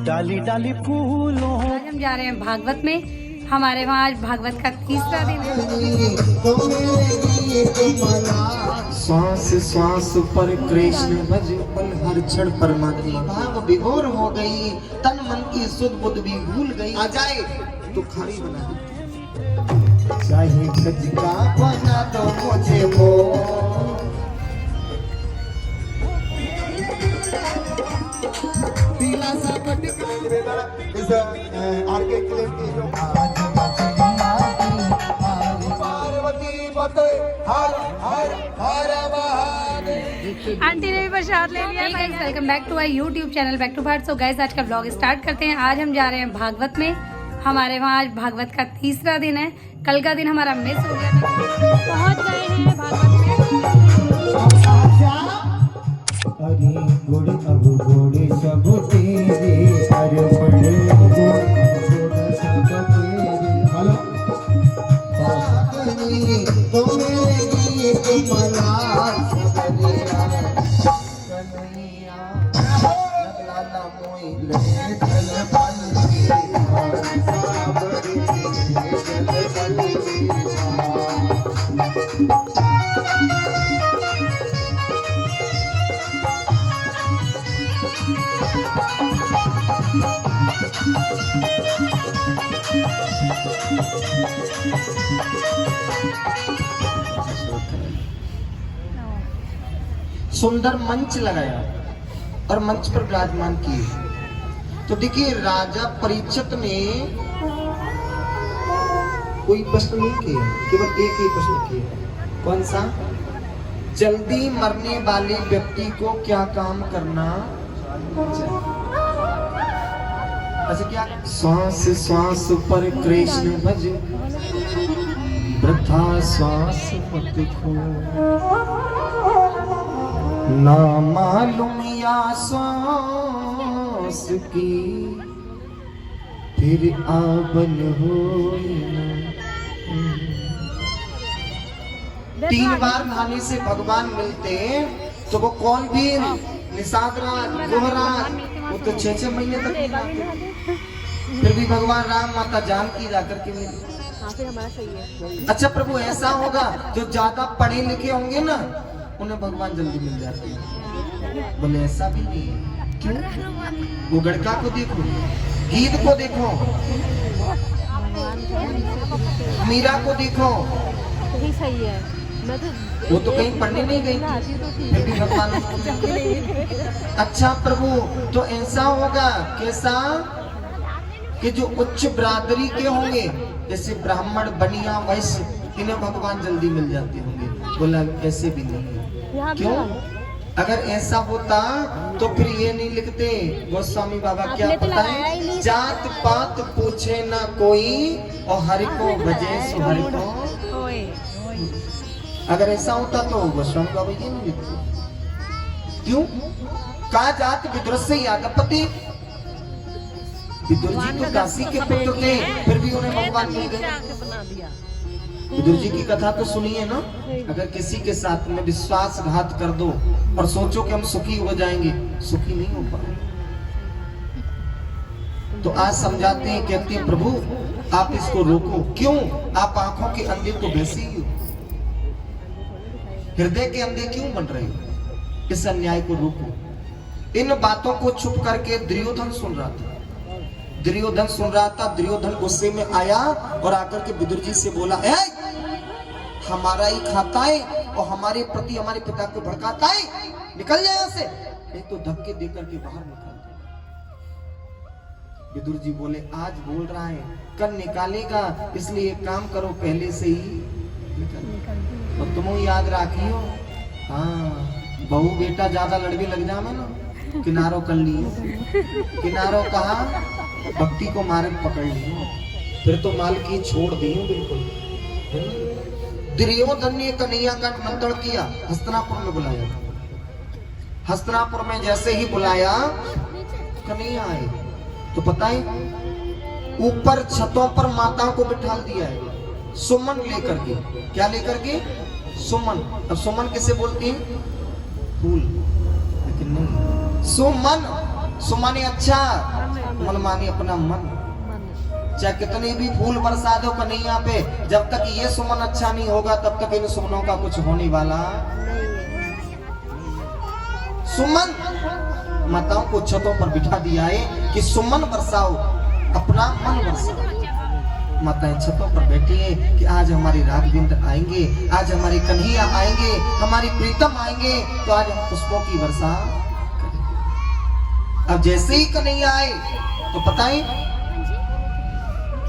डाली डाली फूलों। आज हम जा रहे हैं भागवत में। हमारे वहाँ आज भागवत का तीसरा दिन है। श्वास श्वास पर कृष्ण भज पल हर क्षण परमात्मा। भाव विभोर हो गई, तन मन की सुध बुध भी भूल गई। आ जाए तो खारी बना दे, चाहे गज का बना दो मुझे वो। पीला सा पटका इस आरके किले की जो पार्वती पते हर हर हर महादेव। आंटी ने भी प्रसाद ले लिया। Guys welcome back to our YouTube channel back to Bhat. So guys आज का व्लॉग स्टार्ट करते हैं। आज हम जा रहे हैं भागवत में। हमारे वहाँ आज भागवत का तीसरा दिन है। कल का दिन हमारा मिस हो गया। पहुँच गए हैं भागवत में। अरे घोड़े अब घोड़े सब तेरे अर्पण घोड़े सब तेरे। हेलो तो मेरे गीत मना सबरिया कन्हैया लगला मोई ले चल बंदी साबरी चल बंदी। सुंदर मंच लगाया और मंच पर विराजमान किए। तो देखिए राजा परीक्षित ने कोई प्रश्न नहीं किया, केवल एक ही प्रश्न किया। कौन सा? जल्दी मरने वाले व्यक्ति को क्या काम करना चाहिए? अच्छा क्या? श्वास श्वास पर कृष्ण भज वृथा श्वास मत खो। ना मालूम या श्वास की फिर आबन होई न। 3 बार नहाने से भगवान मिलते तो वो कौन भी निषाद रात गोहरात वो तो 6-6 महीने तक नहीं नहाते। फिर भी भगवान राम माता जानकी जाकर के मिले। अच्छा प्रभु ऐसा होगा जो ज्यादा पढ़े लिखे होंगे ना उन्हें भगवान जल्दी मिल जाते हैं। बोले ऐसा भी नहीं है। क्यों? वो गड़का को देखो, गीत को देखो, मीरा को देखो, सही है। वो तो कहीं पढ़ने नहीं गई थी, फिर भी भगवान। अच्छा प्रभु तो ऐसा होगा कैसा कि जो उच्च बिरादरी के होंगे जैसे ब्राह्मण बनिया वैश्य इन्हें भगवान जल्दी मिल जाते होंगे। बोला ऐसे भी नहीं। क्यों? अगर ऐसा होता तो फिर ये नहीं लिखते गोस्वामी बाबा क्या पता है? जात पात पूछे ना कोई और हरि को भजे सो हरि को। अगर ऐसा होता तो गोस्वामी बाबा ये नहीं लिखते। क्यों? का जात विदुर से यादवपति। विदुर जी तो काशी के पुत्र थे फिर भी उन्हें भगवान मिल गए। विदुर जी की कथा तो सुनिए ना। अगर किसी के साथ में विश्वासघात कर दो और सोचो कि हम सुखी हो जाएंगे, सुखी नहीं हो पाए। तो आज समझाते हैं, कहते हैं प्रभु आप इसको रोको। क्यों? आप आंखों के अंधे तो वैसे ही हो, हृदय के अंधे क्यों बन रहे हो? इस अन्याय को रोको। इन बातों को छुप करके दुर्योधन सुन रहा था। दुर्योधन सुन रहा था। दुर्योधन गुस्से में आया और आकर के विदुर जी से बोला, हमारा ही खाता है और हमारे प्रति हमारे पिता को भड़काता है, निकल जाए यहाँ से, नहीं तो धक्के देकर के बाहर निकाल दे। विदुर जी बोले आज बोल रहा है कल निकालेगा, इसलिए एक काम करो पहले से ही निकल। और तुम याद रखियो, हाँ बहू बेटा ज्यादा लड़के लग जावे ना किनारों कर लिए। किनारों कहा भक्ति को मार्ग पकड़ लियो, फिर तो माल की छोड़ दी बिल्कुल। दुर्योधन ने कन्हैया का निमंत्रण किया, हस्तिनापुर में बुलाया। हस्तिनापुर में जैसे ही बुलाया कन्हैया आए तो पता है ऊपर छतों पर माताओं को बिठा दिया है सुमन लेकर के। क्या लेकर के? सुमन। अब सुमन किसे बोलती है? फूल। लेकिन नहीं, सुमन सुमाने अच्छा, मन माने अपना मन। चाहे कितने भी फूल बरसा दो कन्हैया पे, जब तक ये सुमन अच्छा नहीं होगा तब तक इन सुमनों का कुछ होने वाला। सुमन माताओं को छतों पर बिठा दिया है कि सुमन बरसाओ, अपना मन बरसाओ। माताएं छतों पर बैठी हैं कि आज हमारे राघवेंद्र आएंगे, आज हमारे कन्हैया आएंगे, हमारी प्रीतम आएंगे, तो आज हम पुष्पों की वर्षा करेंगे। अब जैसे ही कन्हैया आए तो पता है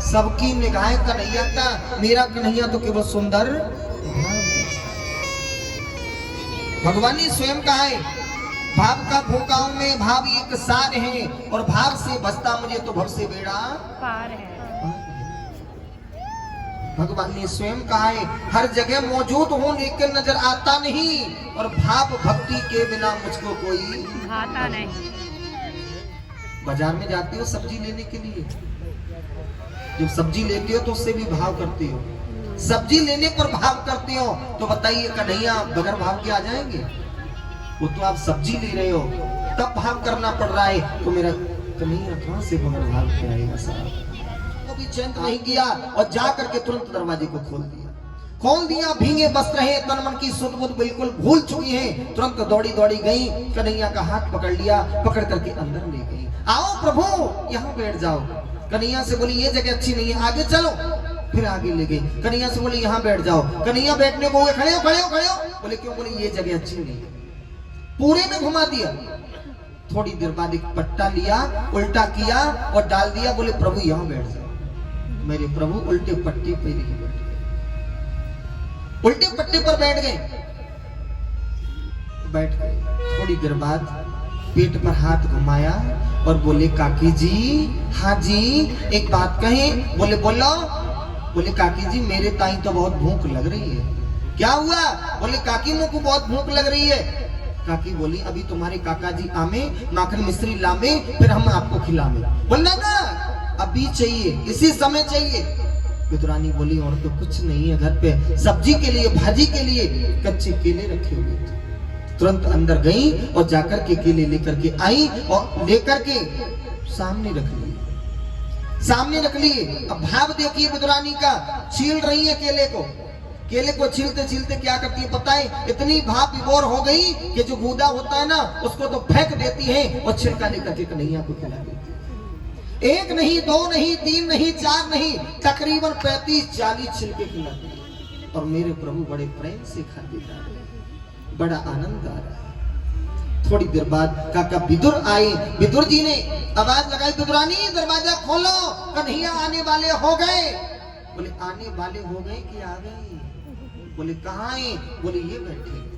सबकी निगाहें कन्हैया का, मेरा कन्हैया तो केवल सुंदर। भगवान ने स्वयं कहा है, भाव का भूखाओं में भाव एक सार है, और भाव से बचता मुझे तो भव से बेड़ा पार है। भगवान ने स्वयं कहा है, हर जगह मौजूद हूँ लेकिन नजर आता नहीं, और भाव भक्ति के बिना मुझको कोई भाता नहीं। बाजार में जाते हो सब्जी लेने के लिए, जब सब्जी लेते हो तो उससे भी भाव करते हो, सब्जी लेने पर भाव करते हो, तो बताइए कन्हैया बगैर भाव के आ जाएंगे? वो तो आप सब्जी ले रहे हो तब भाव करना पड़ रहा है, तो मेरा कन्हैया कहां से बगैर भाव के आएगा साहब? वो भी चैन नहीं किया और जा करके तुरंत दरवाजे को खोल दिया। भीगे वस्त्र है, तन मन की सुध बुध बिल्कुल भूल चुकी है, तुरंत दौड़ी गई, कन्हैया का हाथ पकड़ लिया, पकड़ करके अंदर ले गई। आओ प्रभु यहाँ बैठ जाओ। कन्हैया से बोली ये जगह अच्छी नहीं है, आगे चलो। फिर आगे ले गई। कन्हैया से बोली यहाँ बैठ जाओ। कन्हैया बैठने को हुए, खड़े हो। बोले क्यों? बोले ये जगह अच्छी नहीं है। पूरे में घुमा दिया। थोड़ी देर बाद एक पट्टा लिया, उल्टा किया और डाल दिया। बोले प्रभु यहाँ बैठ जाओ। मेरे प्रभु उल्टे पट्टे पे ही बैठ गए, उल्टे पट्टे पर बैठ गए। थोड़ी देर बाद पेट पर हाथ घुमाया और बोले काकी जी, हाँ जी एक बात कहें? बोले बोलो। बोले काकी जी मेरे ताई तो बहुत भूख लग रही है। क्या हुआ? बोले काकी मुझको बहुत भूख लग रही है। काकी बोली अभी तुम्हारे काका जी आमे, माखन मिश्री लामे, फिर हम आपको खिलावे। बोलना ना अभी चाहिए, इसी समय चाहिए। विदुरानी बोली और तो कुछ नहीं है घर पे, सब्जी के लिए, भाजी के लिए कच्चे केले रखे हुए थे। तुरंत अंदर गई और जाकर के केले लेकर के आई और लेकर के सामने रख लिए। अब भाव देखिए विदुरानी का, छील रही है केले को छीलते क्या करती है पता है? इतनी भाव विभोर हो गई कि जो गूदा होता है ना उसको तो फेंक देती है और छिलका लेकर के कन्हैया को खिला देती है। एक नहीं, दो नहीं, तीन नहीं, चार नहीं, तकरीबन 35-40 छिलके खिलाती है। और मेरे प्रभु बड़े प्रेम से खाते जा रहे हैं, बड़ा आनंद आ रहा है। थोड़ी देर बाद काका विदुर आए। विदुर जी ने आवाज लगाई, विदुरानी दरवाजा खोलो, कन्हैया आने वाले हो गए। बोले आने वाले हो गए कि आ गए? बोले कहाँ है? बोले ये बैठे।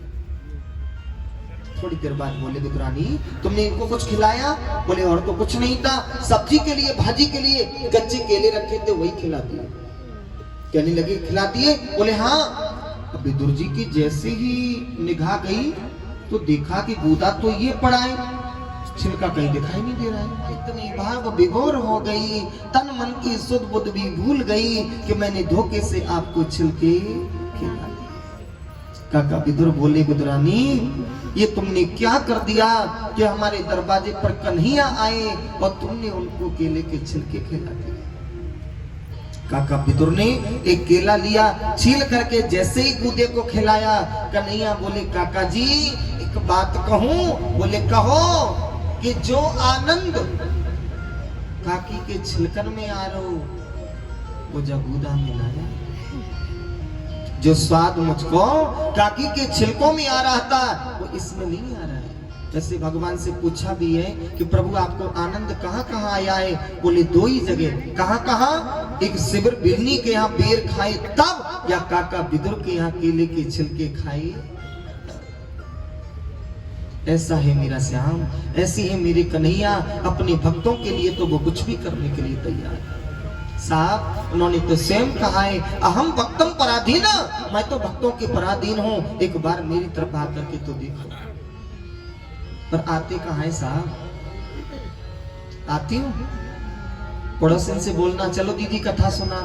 थोड़ी देर बाद बोले विदुरानी तुमने इनको कुछ खिलाया? बोले और तो कुछ नहीं था, सब्जी के लिए, भाजी के लिए कच्चे केले रखे थे वही खिला दिए। कहने लगे खिला दिए? बोले हाँ। विदुर जी की जैसे ही निगाह गई तो देखा कि गूदा तो ये पड़ा है, छिलका कहीं दिखाई नहीं दे रहा है। इतनी भाव विभोर हो गई, तन मन की सुध बुध भी भूल गई कि मैंने धोखे से आपको छिलके खिला दिए। काका विदुर बोले विदुरानी ये तुमने क्या कर दिया कि हमारे दरवाजे पर कन्हैया आए और तुमने उनको केले के छिलके खिला दिए। काका विदुर ने एक केला लिया, छील करके जैसे ही गूदे को खिलाया, कन्हैया बोले काका जी एक बात कहूं? बोले कहो। कि जो आनंद काकी के छिलकन में आ रहा वो जगूदा में लाया, जो स्वाद मुझको काकी के छिलकों में आ रहा था वो इसमें नहीं आ रहा है। जैसे भगवान से पूछा भी है कि प्रभु आपको आनंद कहाँ कहाँ आया है? बोले दो ही जगह। कहाँ कहाँ? एक शिविर बिरनी के यहाँ बेर खाए तब, या काका विदुर के यहाँ केले के छिलके खाए। ऐसा है मेरा श्याम, ऐसी है मेरे कन्हैया, अपने भक्तों के लिए तो वो कुछ भी करने के लिए तैयार है। साहब उन्होंने तो स्वयं कहा है अहम भक्तम पराधीन, मैं तो भक्तों के पराधीन हूँ, एक बार मेरी तरफ आकर के तो देखो। पर आते कहाँ है साहब? आती हूँ पड़ोसन से बोलना चलो दीदी कथा सुना।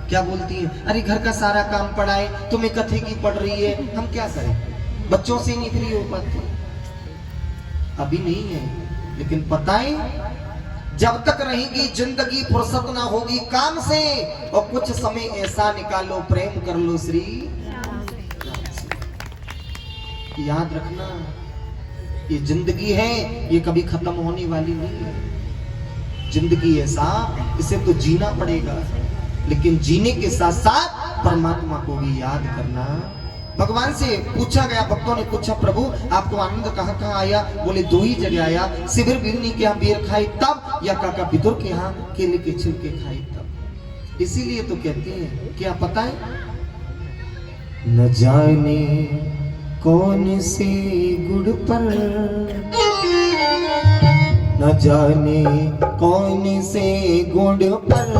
क्या बोलती है? अरे घर का सारा काम पड़ा है, तुम्हें कथे की पड़ रही है, हम क्या करें? बच्चों से नहीं फ्री हो पाती। अभी नहीं है, लेकिन पता है जब तक रहेगी जिंदगी फुर्सत ना होगी काम से, और कुछ समय ऐसा निकालो प्रेम कर लो श्री राम से। याद रखना ये जिंदगी है, ये कभी खत्म होने वाली नहीं है। जिंदगी ऐसा, इसे तो जीना पड़ेगा, लेकिन जीने के साथ साथ परमात्मा को भी याद करना। भगवान से पूछा गया, भक्तों ने पूछा प्रभु आपको आनंद कहाँ कहाँ आया? बोले दो ही जगह आया, शिविर बिरनी के यहाँ बेर खाई तब, या काका विदुर के यहाँ केले के छिलके खाई तब। इसीलिए तो कहते हैं, क्या पता है न जाने कौन से गुड़ पर, न जाने कौन से गुड़ पर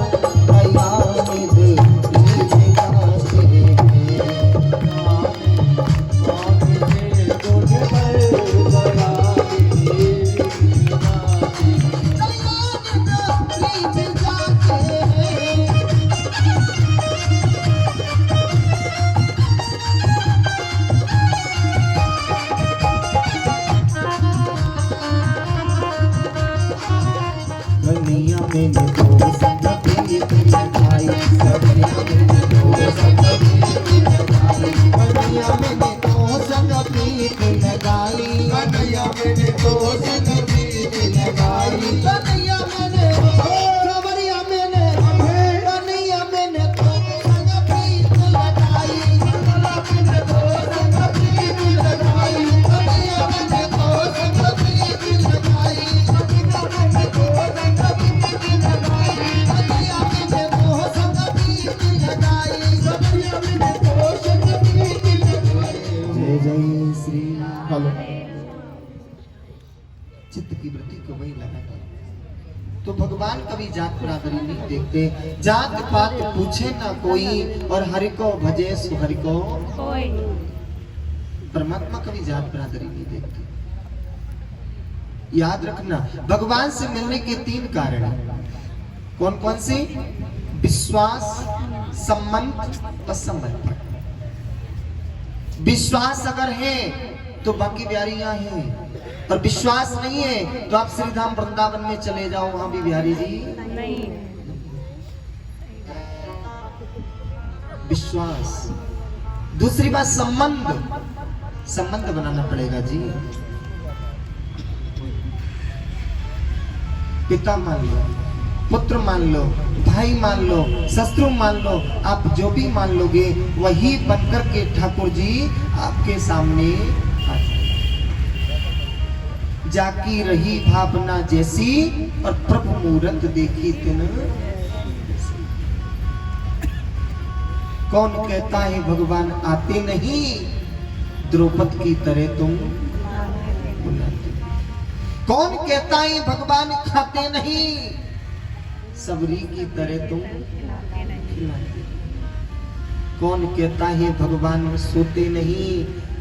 चित्त की वृत्ति को वही लगाना। तो भगवान कभी जात बरादरी नहीं देखते, जात पात पूछे ना कोई, और हरि को भजे सुहरि को कोई। परमात्मा कभी जात बरादरी नहीं देखते। याद रखना भगवान से मिलने के तीन कारण हैं। कौन कौन से? विश्वास, संबंध और समर्पण। विश्वास अगर है तो बाकी बिहारियां हैं, और विश्वास नहीं है तो आप श्रीधाम वृंदावन में चले जाओ, वहां भी बिहारी जी नहीं। विश्वास। दूसरी बात संबंध, संबंध बनाना पड़ेगा जी। पिता मान लो, पुत्र मान लो, भाई मान लो, शत्रु मान लो, आप जो भी मान लोगे वही बनकर के ठाकुर जी आपके सामने आ जाकी रही भावना जैसी, और प्रभु मूरत देखी तिन। कौन कहता है भगवान आते नहीं, द्रौपद की तरह तुम बुलाते। कौन कहता है भगवान खाते नहीं, सबरी की तरह तुम खिलाते। कौन कहता है भगवान सोते नहीं,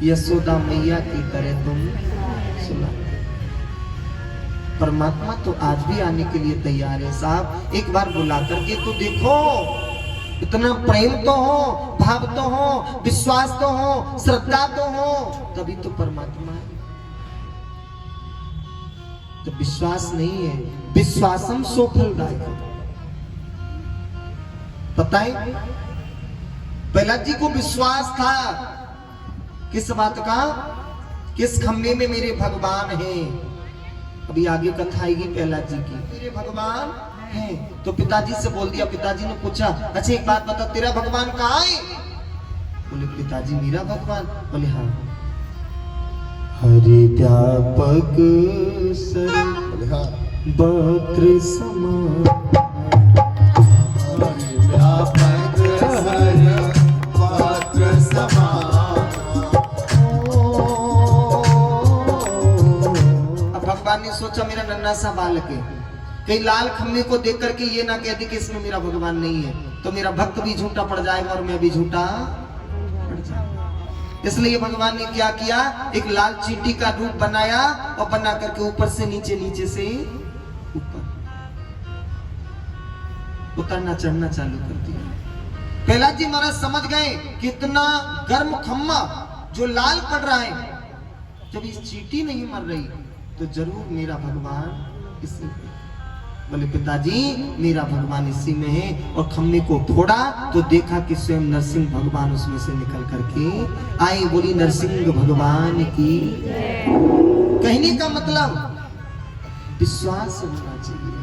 यशोदा मैया की तरह तुम सुलाते। परमात्मा तो आज भी आने के लिए तैयार है साहब, एक बार बुला करके तो देखो। इतना प्रेम तो हो, भाव तो हो, विश्वास तो हो, श्रद्धा तो हो, तभी तो परमात्मा है। जब विश्वास नहीं है, विश्वासम सो फलदायक। पता है प्रहलाद जी को विश्वास था किस बात का? किस खम्भे में मेरे भगवान हैं। अभी आगे कथा आएगी प्रहलाद जी की, मेरे भगवान हैं। तो पिताजी से बोल दिया। पिताजी ने पूछा, अच्छा एक बात बता, तेरा भगवान कहाँ है? बोले पिताजी मेरा भगवान? बोले हाँ। हरि व्यापक सर बक्र समान, हरि व्यापक सर बक्र समान। अब भगवान ने सोचा मेरा नन्हा सा बालक है, कहीं लाल खम्भे को देख करके ये ना कह दे कि इसमें मेरा भगवान नहीं है, तो मेरा भक्त भी झूठा पड़ जाएगा और मैं भी झूठा पड़ जाऊंगा। इसलिए भगवान ने क्या किया, एक लाल चींटी का रूप बनाया और बना करके ऊपर से नीचे, नीचे से ऊपर उतरना चढ़ना चालू कर दिया। प्रहलाद जी महाराज समझ गए कितना गर्म खम्मा जो लाल पड़ रहा है, जब इस चींटी नहीं मर रही तो जरूर मेरा भगवान इसी में। बोले पिताजी मेरा भगवान इसी में है। और खम्मे को फोड़ा तो देखा कि स्वयं नरसिंह भगवान उसमें से निकल करके आए। बोली नरसिंह भगवान की। कहने का मतलब विश्वास होना चाहिए,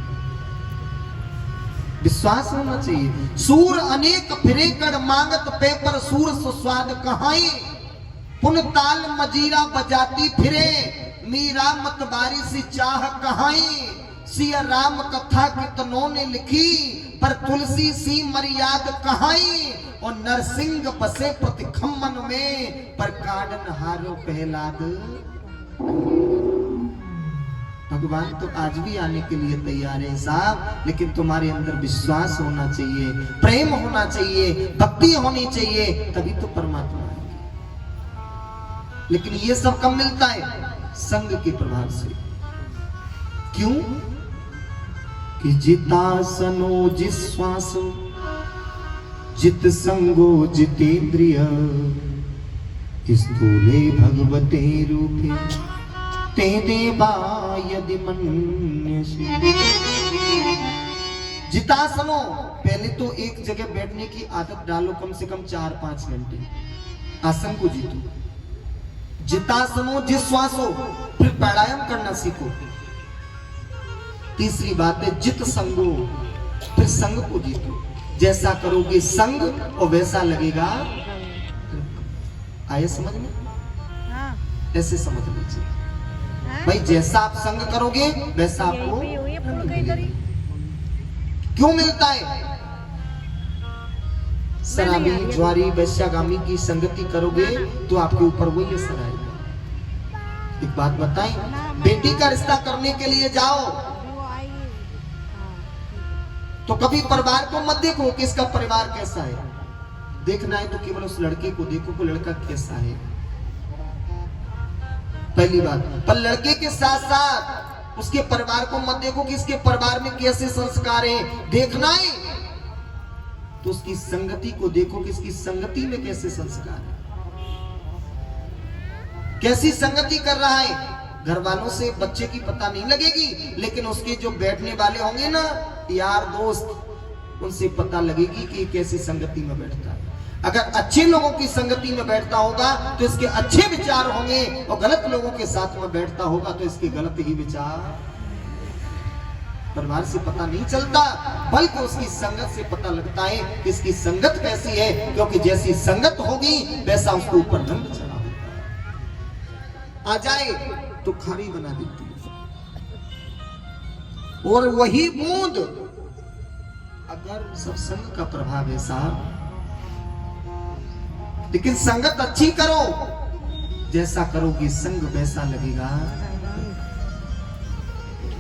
विश्वास होना चाहिए। सूर अनेक फिरे कर मांगत पेपर सूर सुस्वाद कहाई। पुन ताल मजीरा बजाती फिरे मीरा मतबारी सी चाह कहाई। सिया राम कथा कितनों ने लिखी पर तुलसी सी मर्याद कहाई। और नरसिंह बसे प्रति खम्मन में पर काडन हारो पहलाद। भगवान तो आज भी आने के लिए तैयार है साहब, लेकिन तुम्हारे अंदर विश्वास होना चाहिए, प्रेम होना चाहिए, भक्ति होनी चाहिए, तभी तो परमात्मा आएंगे। लेकिन ये सब कब मिलता है? संग के प्रभाव से। क्यों? कि जितासनो जिश्वासो जित संगो जितेंद्रिय स्थूले भगवते रूपे ते देवा यदि मन्यसे। जितासनो, पहले तो एक जगह बैठने की आदत डालो, कम से कम 4-5 घंटे आसन को जीतो। जितासनो जिश्वासो, फिर प्राणायाम करना सीखो। तीसरी बात है जित संगो, फिर संग को जीतो। जैसा करोगे संग और वैसा लगेगा। आया समझ में? ऐसे समझ लीजिए भाई, जैसा आप संग करोगे वैसा आपको क्यों मिलता है? शराबी ज्वारी वैश्यागामी की संगति करोगे तो आपके ऊपर वही असर आएगा। एक बात बताएं, बेटी का रिश्ता करने के लिए जाओ तो कभी परिवार को मत देखो कि इसका परिवार कैसा है। देखना है तो केवल उस लड़के को देखो कि लड़का कैसा है, पहली बात। पर लड़के के साथ साथ उसके परिवार को मत देखो कि इसके परिवार में कैसे संस्कार है। देखना है तो उसकी संगति को देखो कि इसकी संगति में कैसे संस्कार है, कैसी संगति कर रहा है। घर वालों से बच्चे की पता नहीं लगेगी, लेकिन उसके जो बैठने वाले होंगे ना यार दोस्त, उनसे पता लगेगी कि कैसी संगति में बैठता है। अगर अच्छे लोगों की संगति में बैठता होगा तो इसके अच्छे विचार होंगे, और गलत लोगों के साथ में बैठता होगा तो इसके गलत ही विचार। परिवार से पता नहीं चलता, बल्कि उसकी संगत से पता लगता है कि इसकी संगत कैसी है, क्योंकि जैसी संगत होगी वैसा उसके ऊपर रंग चढ़ा होगा। आ जाए तो खारी बना देती है, और वही बूंद अगर सत्संग का प्रभाव है साहब। लेकिन संगत अच्छी करो, जैसा करोगे संग वैसा लगेगा।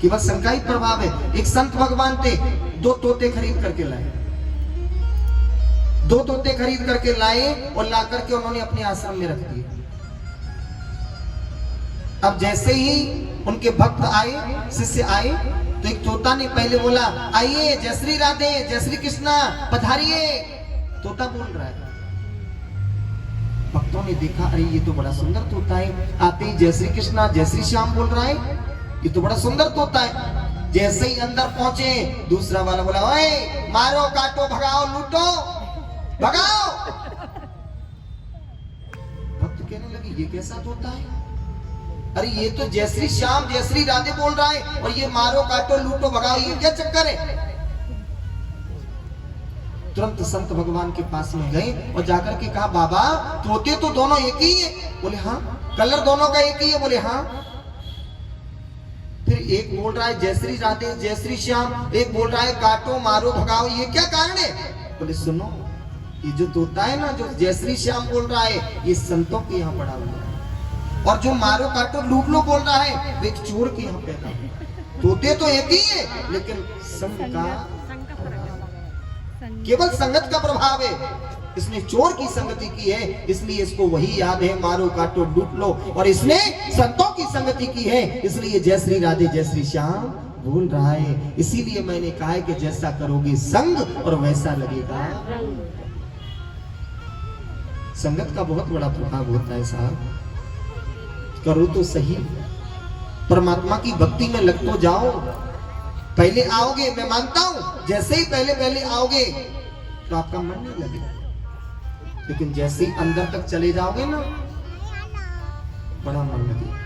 केवल संग का ही प्रभाव है। एक संत भगवान थे, 2 तोते खरीद करके लाए। 2 तोते खरीद करके लाए और ला करके उन्होंने अपने आश्रम में रख दिए। अब जैसे ही उनके भक्त आए, शिष्य आए, तो एक तोता ने पहले बोला, आइए जय श्री राधे, जय श्री कृष्णा, पधारिए। तोता बोल रहा है। भक्तों ने देखा, अरे ये तो बड़ा सुंदर तोता है। आते ही जय श्री कृष्णा, जय श्री श्याम बोल रहा है, ये तो बड़ा सुंदर तोता है। जैसे ही अंदर पहुंचे, दूसरा वाला बोला, ओए मारो काटो भगाओ लूटो भगाओ। भक्त कहने लगे, ये कैसा तोता है? अरे ये तो जय श्री श्याम जय श्री राधे बोल रहा है, और ये मारो काटो लूटो भगाओ, ये क्या चक्कर है? तुरंत संत भगवान के पास में गए और जाकर के कहा, बाबा तोते तो दोनों एक ही है। बोले हाँ। कलर दोनों का एक ही है? बोले हाँ। फिर एक बोल रहा है जय श्री राधे जय श्री श्याम, एक बोल रहा है काटो मारो भगाओ, ये क्या कारण है? बोले सुनो, ये जो तोता है ना, जो जय श्री श्याम बोल रहा है, ये संतों के यहाँ पड़ा हुआ है, और जो मारो काटो लूट लो बोल रहा है, वो एक चोर के यहाँ पैदा हुआ। तोते तो एक ही है, लेकिन संग का केवल संगत का प्रभाव है। इसने चोर की संगति की है, इसलिए इसको वही याद है, मारो काटो लूट लो। और इसने संतों की संगति की है, इसलिए जय श्री राधे जय श्री श्याम बोल रहा है। इसीलिए मैंने कहा है कि जैसा करोगे संग और वैसा लगेगा। संगत का बहुत बड़ा प्रभाव होता है साहब। करो तो सही, परमात्मा की भक्ति में लग तो जाओ। पहले आओगे, मैं मानता हूं, जैसे ही पहले आओगे तो आपका मन नहीं लगेगा, लेकिन जैसे ही अंदर तक चले जाओगे ना, बड़ा मन लगेगा।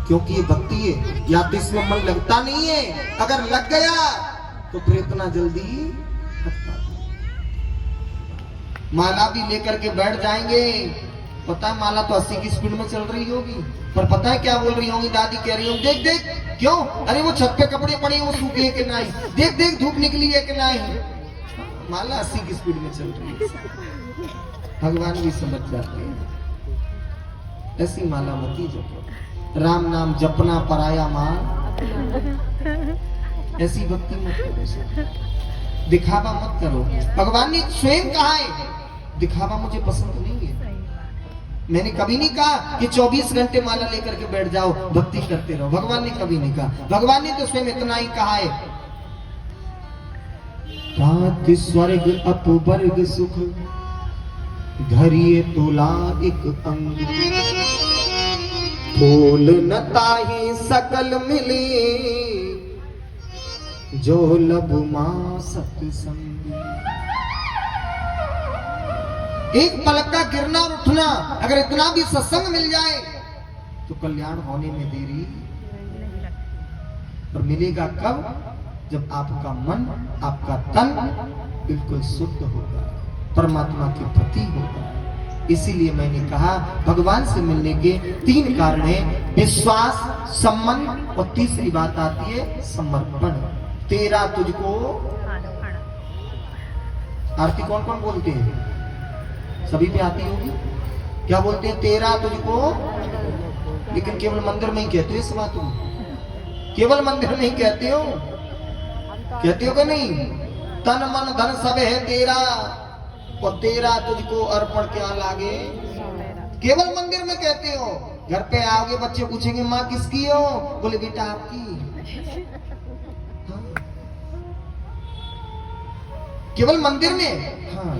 क्योंकि ये भक्ति है, या तो इसमें मन लगता नहीं है, अगर लग गया तो फिर इतना जल्दी हटता। माला भी लेकर के बैठ जाएंगे, पता है माला तो 80 की स्पीड में चल रही होगी, पर पता है क्या बोल रही होंगी, दादी कह रही होंगी, देख देख, क्यों, अरे वो छत पे कपड़े पड़े वो सूखे है कि नहीं, देख देख धूप निकली है कि नहीं। माला 80 की स्पीड में चल रही है। भगवान भी समझ जाते हैं, ऐसी माला मती जपो, राम नाम जपना पराया माल, ऐसी भक्ति मत करो, दिखावा मत करो। भगवान ने स्वयं कहा है, दिखावा मुझे पसंद नहीं है। मैंने कभी नहीं कहा कि 24 घंटे माला लेकर के बैठ जाओ भक्ति करते रहो, भगवान ने कभी नहीं कहा। भगवान ने तो स्वयं इतना ही कहा है, रात स्वर्ग अपवर्ग सुख धरिए तोला एक अंग, फूल न ताहि सकल मिले जो लबु मां सत्संग। एक पलक का गिरना और उठना, अगर इतना भी सत्संग मिल जाए तो कल्याण होने में देरी, पर मिलेगा कब, जब आपका मन, आपका तन बिल्कुल शुद्ध होगा, परमात्मा के प्रति होगा। इसीलिए मैंने कहा भगवान से मिलने के 3 कारण हैं, विश्वास, संबंध और तीसरी बात आती है समर्पण। तेरा तुझको, आरती कौन कौन बोलते हैं, सभी पे आती होगी, क्या बोलते हैं, तेरा तुझको, लेकिन केवल मंदिर में ही कहते हो इस बात को, केवल मंदिर में ही कहते हो कि नहीं, तन मन धन सब है तेरा और तेरा तुझको अर्पण क्या लागे, केवल मंदिर में कहते हो। घर पे आओगे बच्चे पूछेंगे माँ किसकी हो, बोले बेटा आपकी। हाँ। केवल मंदिर में, हाँ।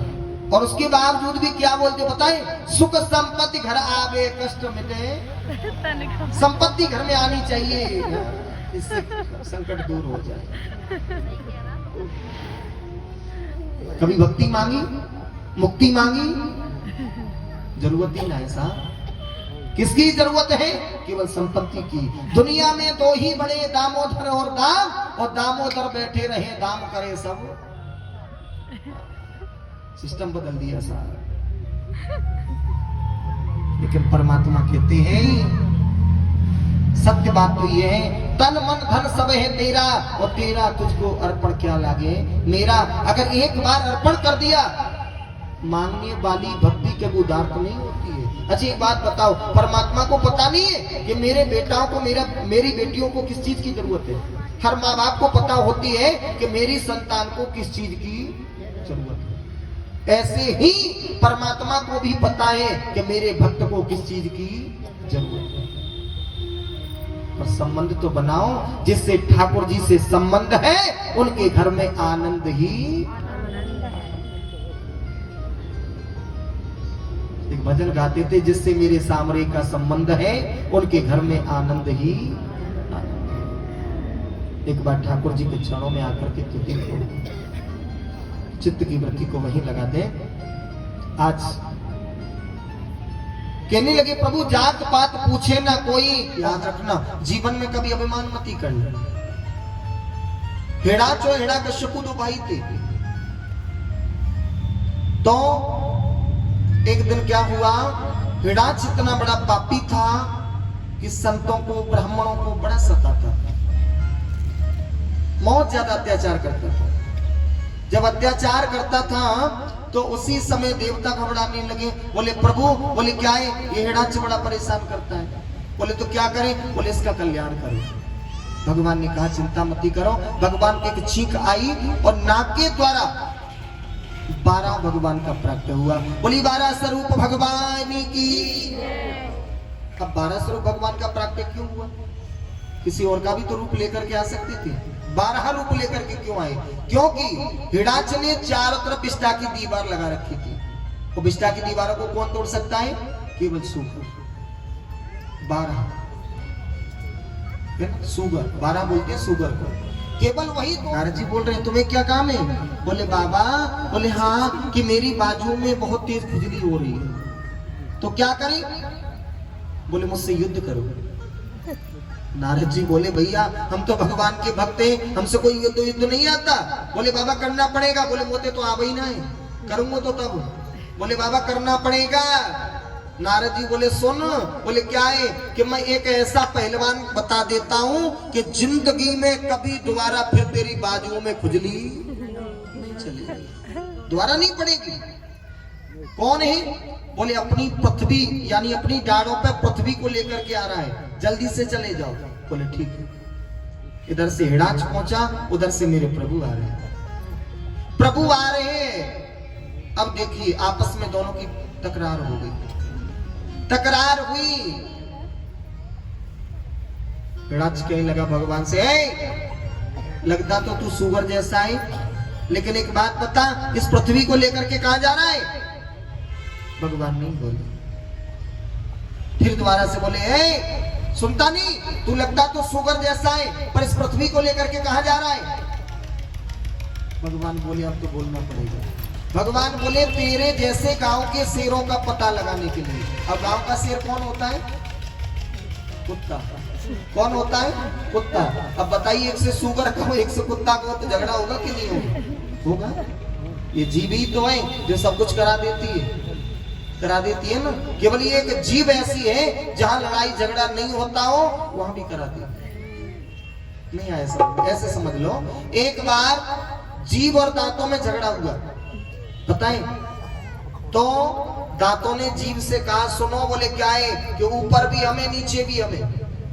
और उसके बावजूद भी क्या बोलते बताएं, सुख संपत्ति घर आवे कष्ट मिटे, संपत्ति घर में आनी चाहिए, इससे संकट दूर हो जाए। कभी भक्ति मांगी, मुक्ति मांगी, जरूरत ही ना है साहब। किसकी जरूरत है, केवल संपत्ति की। दुनिया में 2 ही बड़े, दामोदर और दाम, और दामोदर बैठे रहे दाम करे सब। सिस्टम बदल दिया साहब। लेकिन परमात्मा कहते हैं, सत्य बात तो ये है, तन मन धन सब है तेरा और तेरा तुझको अर्पण क्या लागे मेरा। अगर एक बार अर्पण कर दिया, मांगने वाली भक्ति कभी उदार नहीं होती है। अच्छा एक बात बताओ, परमात्मा को पता नहीं है कि मेरे बेटाओं को, मेरी बेटियों को किस चीज की जरूरत है। हर माँ बाप को पता होती है कि मेरी संतान को किस चीज की जरूरत है। ऐसे ही परमात्मा को भी पता है कि मेरे भक्त को किस चीज की जरूरत है। और संबंध तो बनाओ, जिससे ठाकुर जी से संबंध है उनके घर में आनंद ही। एक भजन गाते थे, जिससे मेरे सामरे का संबंध है उनके घर में आनंद ही। एक बार ठाकुर जी के चरणों में आकर के तो देखो, चित्त की वृत्ति को वहीं लगा दे। आज कहने लगे, प्रभु जात पात पूछे ना कोई, याद रखना जीवन में कभी अभिमान मत ही करना। हेड़ा चो हेड़ा कश्यपु 2 भाई थे। तो एक दिन क्या हुआ, हिडाच इतना बड़ा पापी था कि संतों को, ब्राह्मणों को बड़ा सताता था, बहुत ज्यादा अत्याचार करता था। जब अत्याचार करता था तो उसी समय देवता घबराने लगे। बोले प्रभु, बोले क्या है, ये हिडाच बड़ा परेशान करता है। बोले तो क्या करें, बोले इसका कल्याण करो। भगवान ने कहा चिंता मत करो। भगवान की एक छींक आई और नाक के द्वारा 12 भगवान का प्राप्त हुआ। बोली 12 स्वरूप भगवान की। अब 12 स्वरूप भगवान का प्राप्त क्यों हुआ? किसी और का भी तो रूप लेकर के आ सकते थे, 12 रूप लेकर के क्यों आए? क्योंकि हिडाच ने चारों तरफ विष्ठा की दीवार लगा रखी थी। और विष्ठा की दीवारों को कौन तोड़ सकता है? केवल सूख। 12 है ना, शुगर 12 बोलते हैं शुगर को, केवल वही। नारद जी बोल रहे हैं तुम्हें क्या काम है? बोले बाबा, बोले हाँ कि मेरी बाजू में बहुत तेज खुजली हो रही है, तो क्या करें? बोले मुझसे युद्ध करो। नारद जी बोले भैया हम तो भगवान के भक्त हैं, हमसे कोई युद्ध नहीं आता। बोले बाबा करना पड़ेगा। बोले मोते तो आवे ही ना है, करूंगा तो तब। बोले बाबा करना पड़ेगा। नारद जी बोले सुन, बोले क्या है कि मैं एक ऐसा पहलवान बता देता हूँ कि जिंदगी में कभी दोबारा फिर तेरी बाजुओं में खुजली नहीं चलेगी, दोबारा नहीं पड़ेगी। कौन है? बोले अपनी पृथ्वी यानी अपनी डाड़ों पे पृथ्वी को लेकर के आ रहा है, जल्दी से चले जाओ। बोले ठीक है। इधर से हिडाच पहुंचा, उधर से मेरे प्रभु आ रहे हैं, प्रभु आ रहे हैं। अब देखिए आपस में दोनों की तकरार हो गई, तकरार हुई। हिडाच कहने लगा भगवान से, लगता तो तू सुअर जैसा है, लेकिन एक बात बता, इस पृथ्वी को लेकर के कहां जा रहा है? भगवान नहीं बोले। फिर दोबारा से बोले, सुनता नहीं, तू लगता तो सुअर जैसा है, पर इस पृथ्वी को लेकर के कहां जा रहा है? भगवान बोले अब तो बोलना पड़ेगा। भगवान बोले तेरे जैसे गांव के शेरों का पता लगाने के लिए। अब गांव का शेर कौन होता है? कुत्ता। कौन होता है? कुत्ता। अब बताइए एक से सुअर कहो, एक से कुत्ता कहो, तो झगड़ा होगा कि नहीं होगा? होगा। ये जीव ही तो है जो सब कुछ करा देती है ना। केवल ये एक जीव ऐसी है जहां लड़ाई झगड़ा नहीं होता हो वहां भी कराती नहीं। ऐसे समझ लो, एक बार जीव और दांतों में झगड़ा हुआ, बताएं तो दांतों ने जीव से कहा सुनो, बोले क्या है कि ऊपर भी हमें नीचे भी हमें,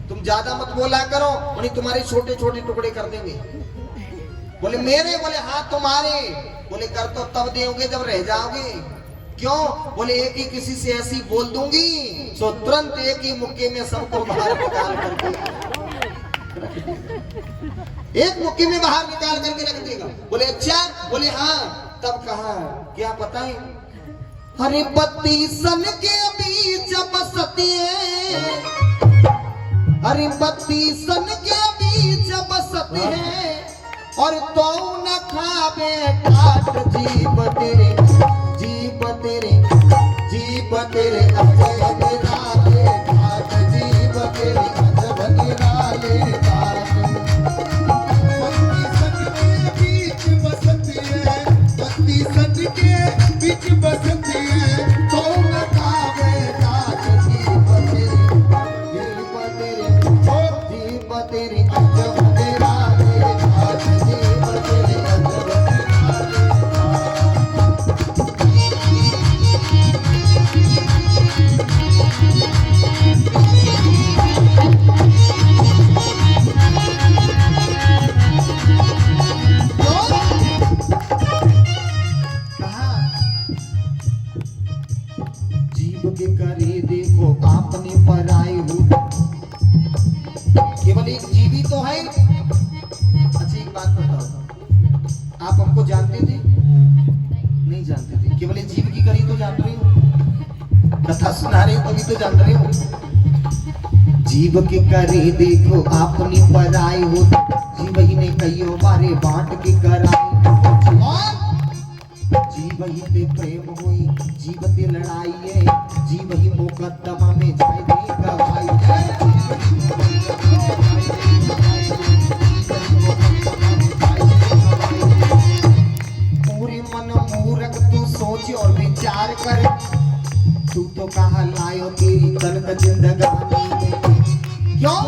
तुम ज्यादा मत बोला करो वरना तुम्हारे छोटे छोटे टुकड़े कर देंगे। बोले मेरे? बोले हाँ तुम्हारे। बोले कर तो तब दोगे जब रह जाओगे। क्यों? बोले एक ही किसी से ऐसी बोल दूंगी तो तुरंत एक ही मुक्के में सबको बाहर निकाल करके एक मुक्के में बाहर निकाल करके रख देगा। बोले अच्छा? बोले हाँ। तब कहा क्या पता है? हरे पत्ती सन के बीच बसती है, हरी पत्ती सन के बीच बसती है, और तो न खावे काट जीव तेरे, जीव तेरे, जीव तेरे अजब निराले काट, जीव तेरे अजब निराले काट। पत्ती सन के बीच बसती है, तो न खावे काट जीव तेरे, जीव तेरे, जीव तेरे अजब निराले काट, जीव तेरे अजब निराले के करे देखो आपने पराई हो। केवल एक जीवी तो है। अच्छा एक बात बताओ, आप हमको जानते थे? नहीं जानते थे। केवल एक जीव की करी तो जान रहे हो, कथा सुना रहे हो तभी तो जान रहे हो। जीव के करे देखो आपने पराई हो, जीव ही ने कहियो बारे बांट के कराई, जीव ही पे प्रेम हुई, जीव ते लड़ाई है, जीव ही मुकद्दमा में जाए दे गवाई है। पूरी मन मूर्ख तू सोच और विचार कर, तू तो कहा लायो तेरी तनक जिंदगानी में। क्यों?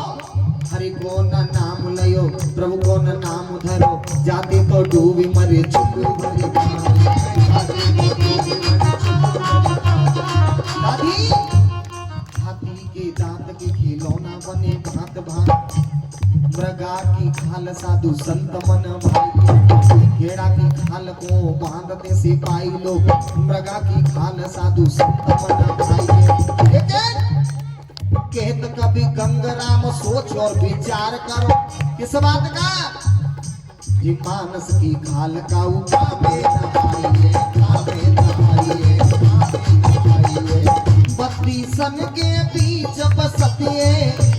हरि को न नाम लयो, प्रभु को न नाम धरो, जाते तो डूबी मरे चुप मरे दादी। हाथी के दांत के खिलौना बने भांत भांत, मृगा की खाल साधु संत मन भाई, घेड़ा की खाल को बांधते सिपाही लोग, मृगा की खाल साधु संत मन भाई। लेकिन कहत कभी गंगराम सोच और विचार करो, किस बात का? ये मानस की खाल का उपाय में न आइए, कामे न आइए, कामे न आइए। पति सन के बीच बसतिए,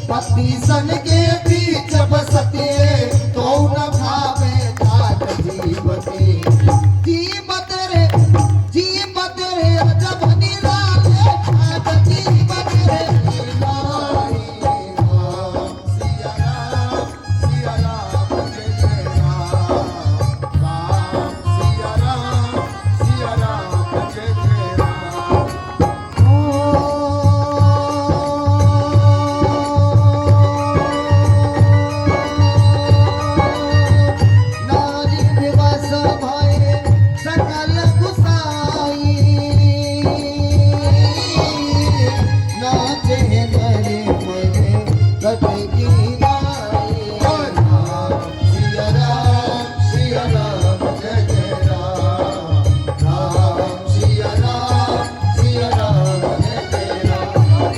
पति सन के बीच बसतिए, तो न भावे तात जीवते, जीवत रे अजब निराले तात जीवत रे नारी राम सिया राम जय जय राम सिया राम जय जय नारी दिवस भये सकल गुसाई, नाचे नरे मरे कट की नाई, सिया राम जय जय राम सिया राम जय जय राम।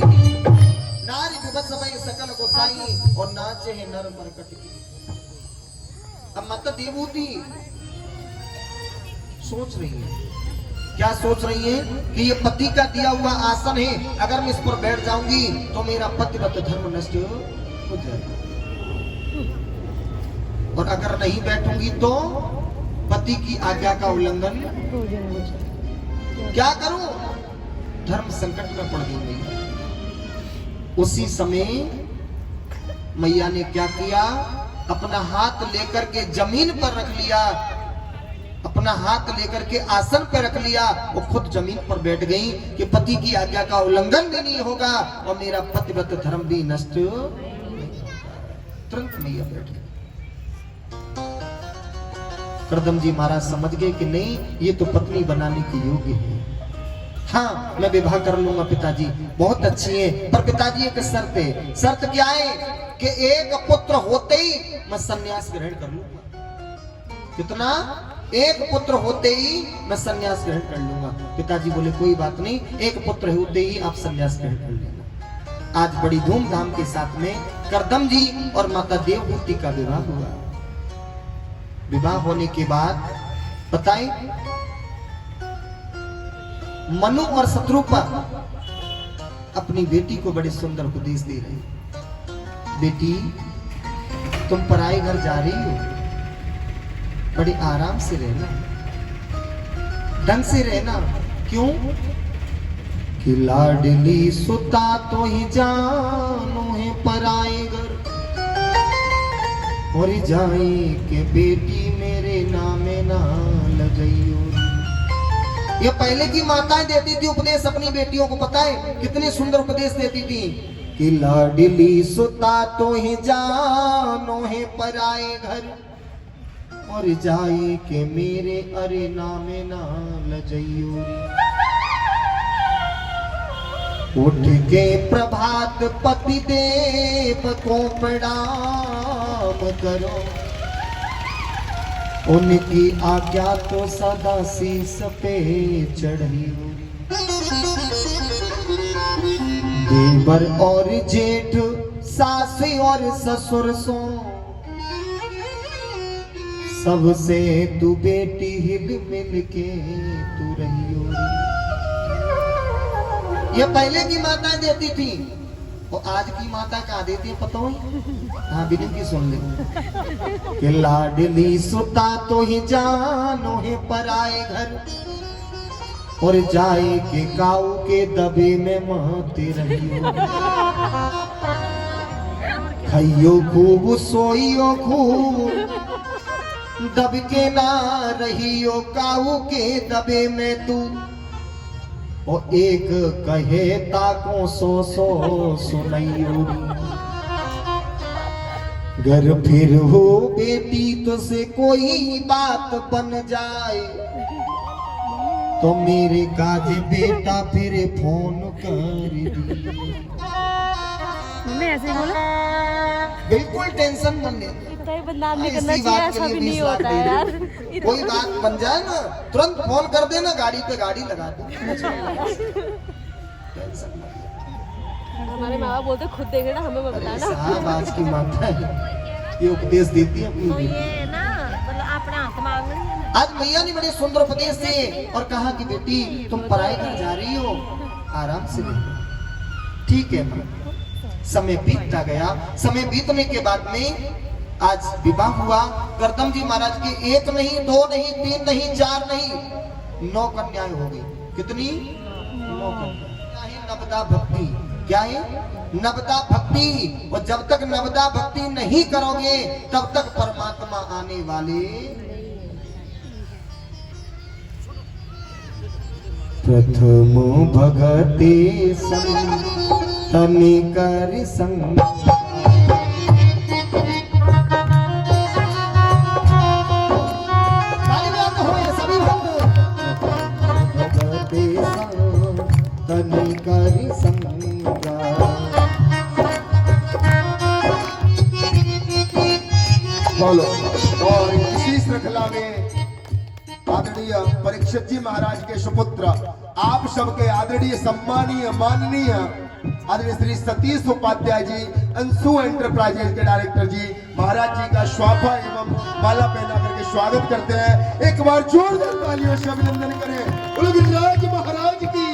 नारी दिवस भये सकल गुसाई और नाचे है नर मरकट की। अब माता देवहूति सोच रही है, क्या सोच रही है कि ये पति का दिया हुआ आसन है, अगर मैं इस पर बैठ जाऊंगी तो मेरा पतिव्रत धर्म नष्ट हो जाएगा, और अगर नहीं बैठूंगी तो पति की आज्ञा का उल्लंघन, क्या करूं, धर्म संकट में पड़ गई मैया। उसी समय मैया ने क्या किया, अपना हाथ लेकर के जमीन पर रख लिया, अपना हाथ लेकर के आसन पर रख लिया, वो खुद जमीन पर बैठ गई कि पति की आज्ञा का उल्लंघन भी नहीं होगा और मेरा पतिव्रत धर्म भी नष्ट नहीं होगा। तुरंत मैया बैठ गई। करदम जी महाराज समझ गए कि नहीं, ये तो पत्नी बनाने के योग्य है, हाँ मैं विवाह कर लूंगा पिताजी, बहुत अच्छी है, पर पिताजी एक शर्त है। शर्त क्या है कि एक पुत्र होते ही मैं संन्यास ग्रहण कर लूंगा। कितना? एक पुत्र होते ही मैं संन्यास ग्रहण कर लूंगा। पिताजी बोले कोई बात नहीं, एक पुत्र होते ही आप संन्यास ग्रहण कर लेना। आज बड़ी धूमधाम के साथ में करदम जी और माता देवहूति का विवाह हुआ। विवाह होने के बाद बताएं, मनु और शत्रुपा अपनी बेटी को बड़े सुंदर उपदेश दे रहे हैं। बेटी तुम पराए घर जा रही हो, बड़े आराम से रहना, ढंग से रहना। क्यों? कि लाडली सुता तो ही जानो है पराए घर, और जाए के बेटी मेरे नामे ना लगइयो। ये पहले की माताएं देती थी उपदेश अपनी बेटियों को, पता है कितने सुंदर उपदेश देती थी कि लाडली सुता तो ही जानो है पराए घर, और जाए के मेरे अरे नामे ना लजइयो। उठ के प्रभात पति देव को प्रणाम करो, उनकी आज्ञा तो सदा शीस पे चढ़ियो। देवर और जेठ सास और ससुर सो, सबसे तू बेटी हिल मिल के तू रहियो। ये पहले की माता देती थी, और आज की माता कहा देती है पता हो? हाँ बिनु की सुन ले कि लाडली सुता तो ही जानो है पराए घर, और जाए के काऊ के दबे में महते रहियो। खाइयो खूब सोइयो खूब, दब के ना रहियो काऊ के दबे में तू, और एक कहे ताको सो सो सुनइयो। घर फिर हो बेटी तो से कोई बात बन जाए, तो मेरे काज बेटा फिर फोन कर दी। मम्मी ऐसे बोला, बिल्कुल टेंशन बन गया। बदनाम नहीं करना चाहिए, ऐसा भी नहीं होता है यार। कोई बात बन जाए ना तुरंत फोन कर देना, गाड़ी पे गाड़ी लगा दो। हमारे माँ बाप बोलते खुद देखे ना, हमें बताना। साहब आज की माता है, ये उपदेश देती है अपनी बेटी। ये ना मतलब अपने हाथ मांग रही है। आज मैया ने बड़े सुंदर उपदेश दिए और कहा कि बेटी तुम पराए घर जा रही हो, आराम से रहो। ठीक है माँ। समय बीतता गया। समय बीतने के बाद में आज विवाह हुआ। करदम जी महाराज के 1 नहीं 2 नहीं 3 नहीं 4 नहीं 9 कन्याएं हो गई। कितनी? 9 कन्याएं। नवदा भक्ति क्या है? नवदा भक्ति। और जब तक नवदा भक्ति नहीं करोगे तब तक परमात्मा आने वाले। प्रथमो भगते संग तनिकर संग। सभी भगते संग तनिकर संग। बोलो। और इसी श्रृंखला में आदरणीय परीक्षित जी महाराज के सुपुत्र आप सबके आदरणीय सम्मानीय माननीय आदरणीय श्री सतीश उपाध्याय जी अंशु एंटरप्राइजेज के डायरेक्टर जी महाराज जी का श्वाफा एवं माला पहना करके स्वागत करते हैं। एक बार जोरदार तालियों से अभिनंदन करें। बोलो गिरिराज महाराज की।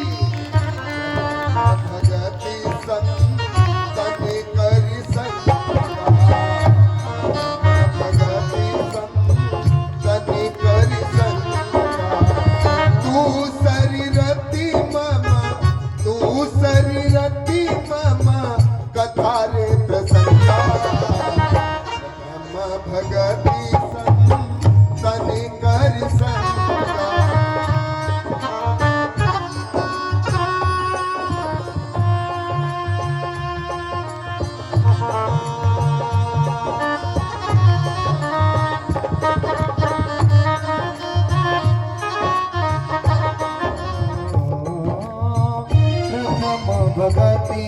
भगति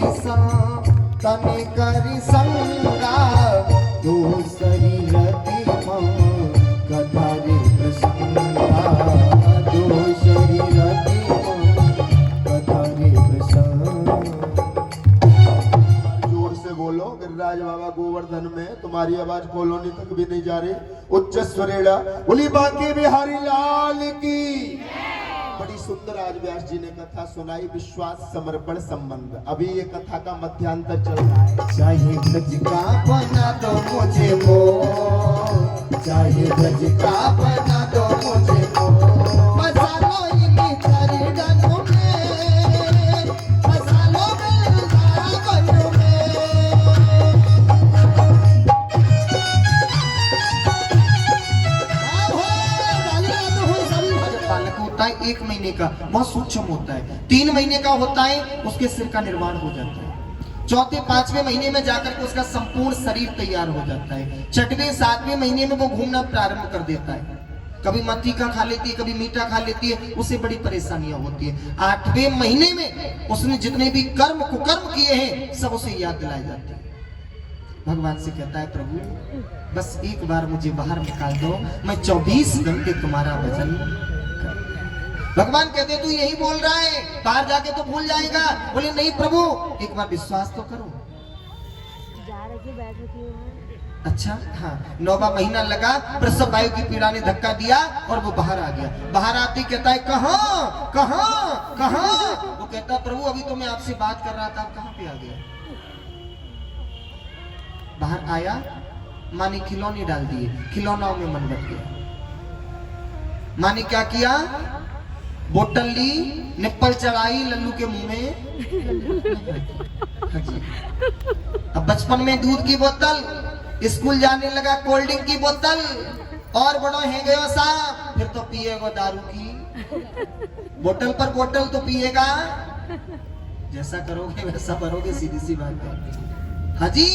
तनिकर संगा दूसरी रति कथा रे प्रसंगा। दूसरी रति कथा रे प्रसंगा। जोर से बोलो। गिरिराज बाबा गोवर्धन में तुम्हारी आवाज कॉलोनी तक भी नहीं जा रही। उच्च स्वरेड़ा बोली बांके बिहारी लाल की। बड़ी सुंदर आज व्यास जी ने कथा सुनाई विश्वास समर्पण संबंध। अभी ये कथा का मध्यांतर चल रहा है। चाहे ब्रज का बना दो मुझे वो, चाहे ब्रज का बना दो मुझे वो। मसालो इन्हीं चरणों में, मसालो में होता है 1 महीने का, बहुत सूक्ष्म होता है। 3 महीने का होता है, उसके सिर का निर्माण हो जाता है। 4थे 5वें महीने में जाकर के उसका संपूर्ण शरीर तैयार हो जाता है। 6वें 7वें महीने में वो घूमना प्रारंभ कर देता है। कभी मत्ती का खा लेती है, कभी मीठा खा लेती है, उसे बड़ी परेशानियां होती है। 8वें महीने में उसने जितने भी कर्म कुकर्म किए हैं सब उसे याद दिलाए जाते हैं। भगवान से कहता है प्रभु बस एक बार मुझे बाहर निकाल दो, मैं 24 घंटे तुम्हारा भजन। भगवान कहते तू यही बोल रहा है, बाहर जाके तो भूल जाएगा। बोले नहीं प्रभु एक बार विश्वास तो करो। अच्छा हाँ। 9वां महीना लगा, प्रसव वायु की पीड़ा ने धक्का दिया और वो बाहर आ गया। बाहर आते कहता है कहाँ कहाँ कहाँ? वो कहता प्रभु अभी तो मैं आपसे बात कर रहा था, आप कहाँ पे आ गया? बाहर आया, माँ ने खिलौने डाल दिए, खिलौनाओं में मन बच गया। माँ ने क्या किया? बोतल ली, निप्पल चढ़ाई लल्लू के मुंह में। अब बचपन में दूध की बोतल, स्कूल जाने लगा कोल्ड ड्रिंक की बोतल, और बड़ा है गयो साहब फिर तो पिएगा दारू की बोतल पर बोतल तो पिएगा। जैसा करोगे वैसा भरोगे, सीधी सी बात है। हाँ जी।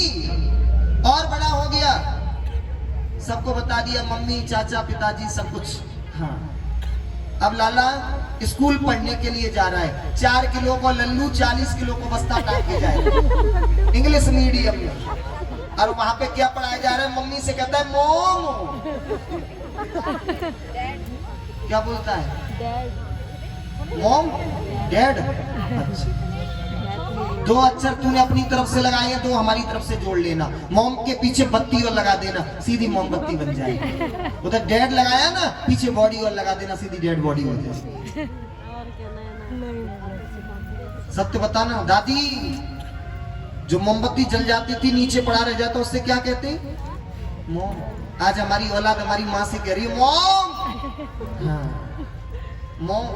और बड़ा हो गया, सबको बता दिया, मम्मी चाचा पिताजी सब कुछ। हाँ अब लाला स्कूल पढ़ने के लिए जा रहा है। 4 किलो को लल्लू, 40 किलो को बस्ता टांग के जाए इंग्लिश मीडियम में। और वहां पे क्या पढ़ाया जा रहा है? मम्मी से कहता है मोम। क्या बोलता है? Mom dad. अच्छा 2 अक्षर तूने अपनी तरफ से लगाए हैं, 2 हमारी तरफ से जोड़ लेना। मोम के पीछे बत्ती और लगा देना, सीधी मोमबत्ती बन जाएगी। उधर डैड लगाया ना, पीछे बॉडी और लगा देना, सीधी डेड बॉडी हो जाएगी। सत्य बताना दादी, जो मोमबत्ती जल जाती थी नीचे पड़ा रह जाता उससे क्या कहते? मोम। आज हमारी औलाद हमारी माँ से कह रही है मोम। हाँ मोम।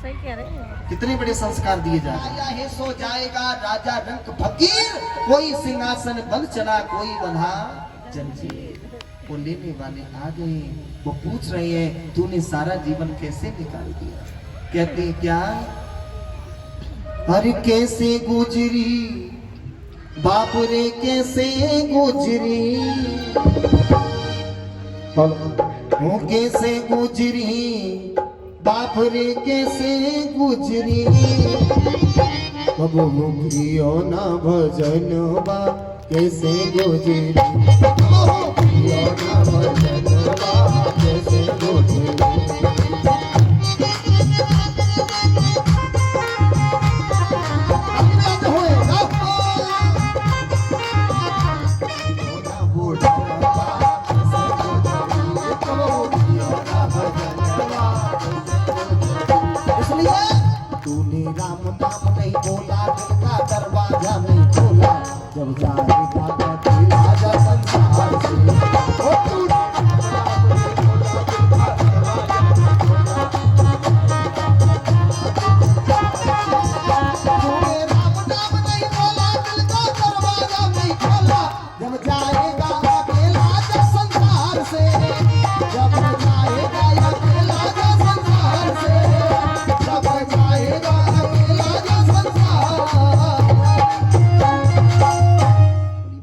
सही कह रहे हैं। कितने बड़े संस्कार दिए जा रहे हैं। सो जाएगा राजा रंग फकीर, कोई सिंहासन बन चला कोई बंधा जंजीर। वो लेने वाले आ गए, वो पूछ रहे हैं तूने सारा जीवन कैसे निकाल दिया? कहते हैं क्या? अरे कैसे गुजरी बाप रे कैसे गुजरी, वो कैसे गुजरी बाप रे कैसे गुजरी, अब मुखियो ना भजनवा कैसे गुजरी, मुखियो ना भजनवा कैसे गुजरी। तूने राम नाम नहीं बोला, दिल का दरवाजा नहीं खोला, जब जाएगा राजा संसार से। तूने राम नाम नहीं बोला, दिल का दरवाजा नहीं खोला, जब जाएगा अकेला जब संसार से, जब जाएगा अकेला जब संसार से, जब जाएगा अकेला जब संसार।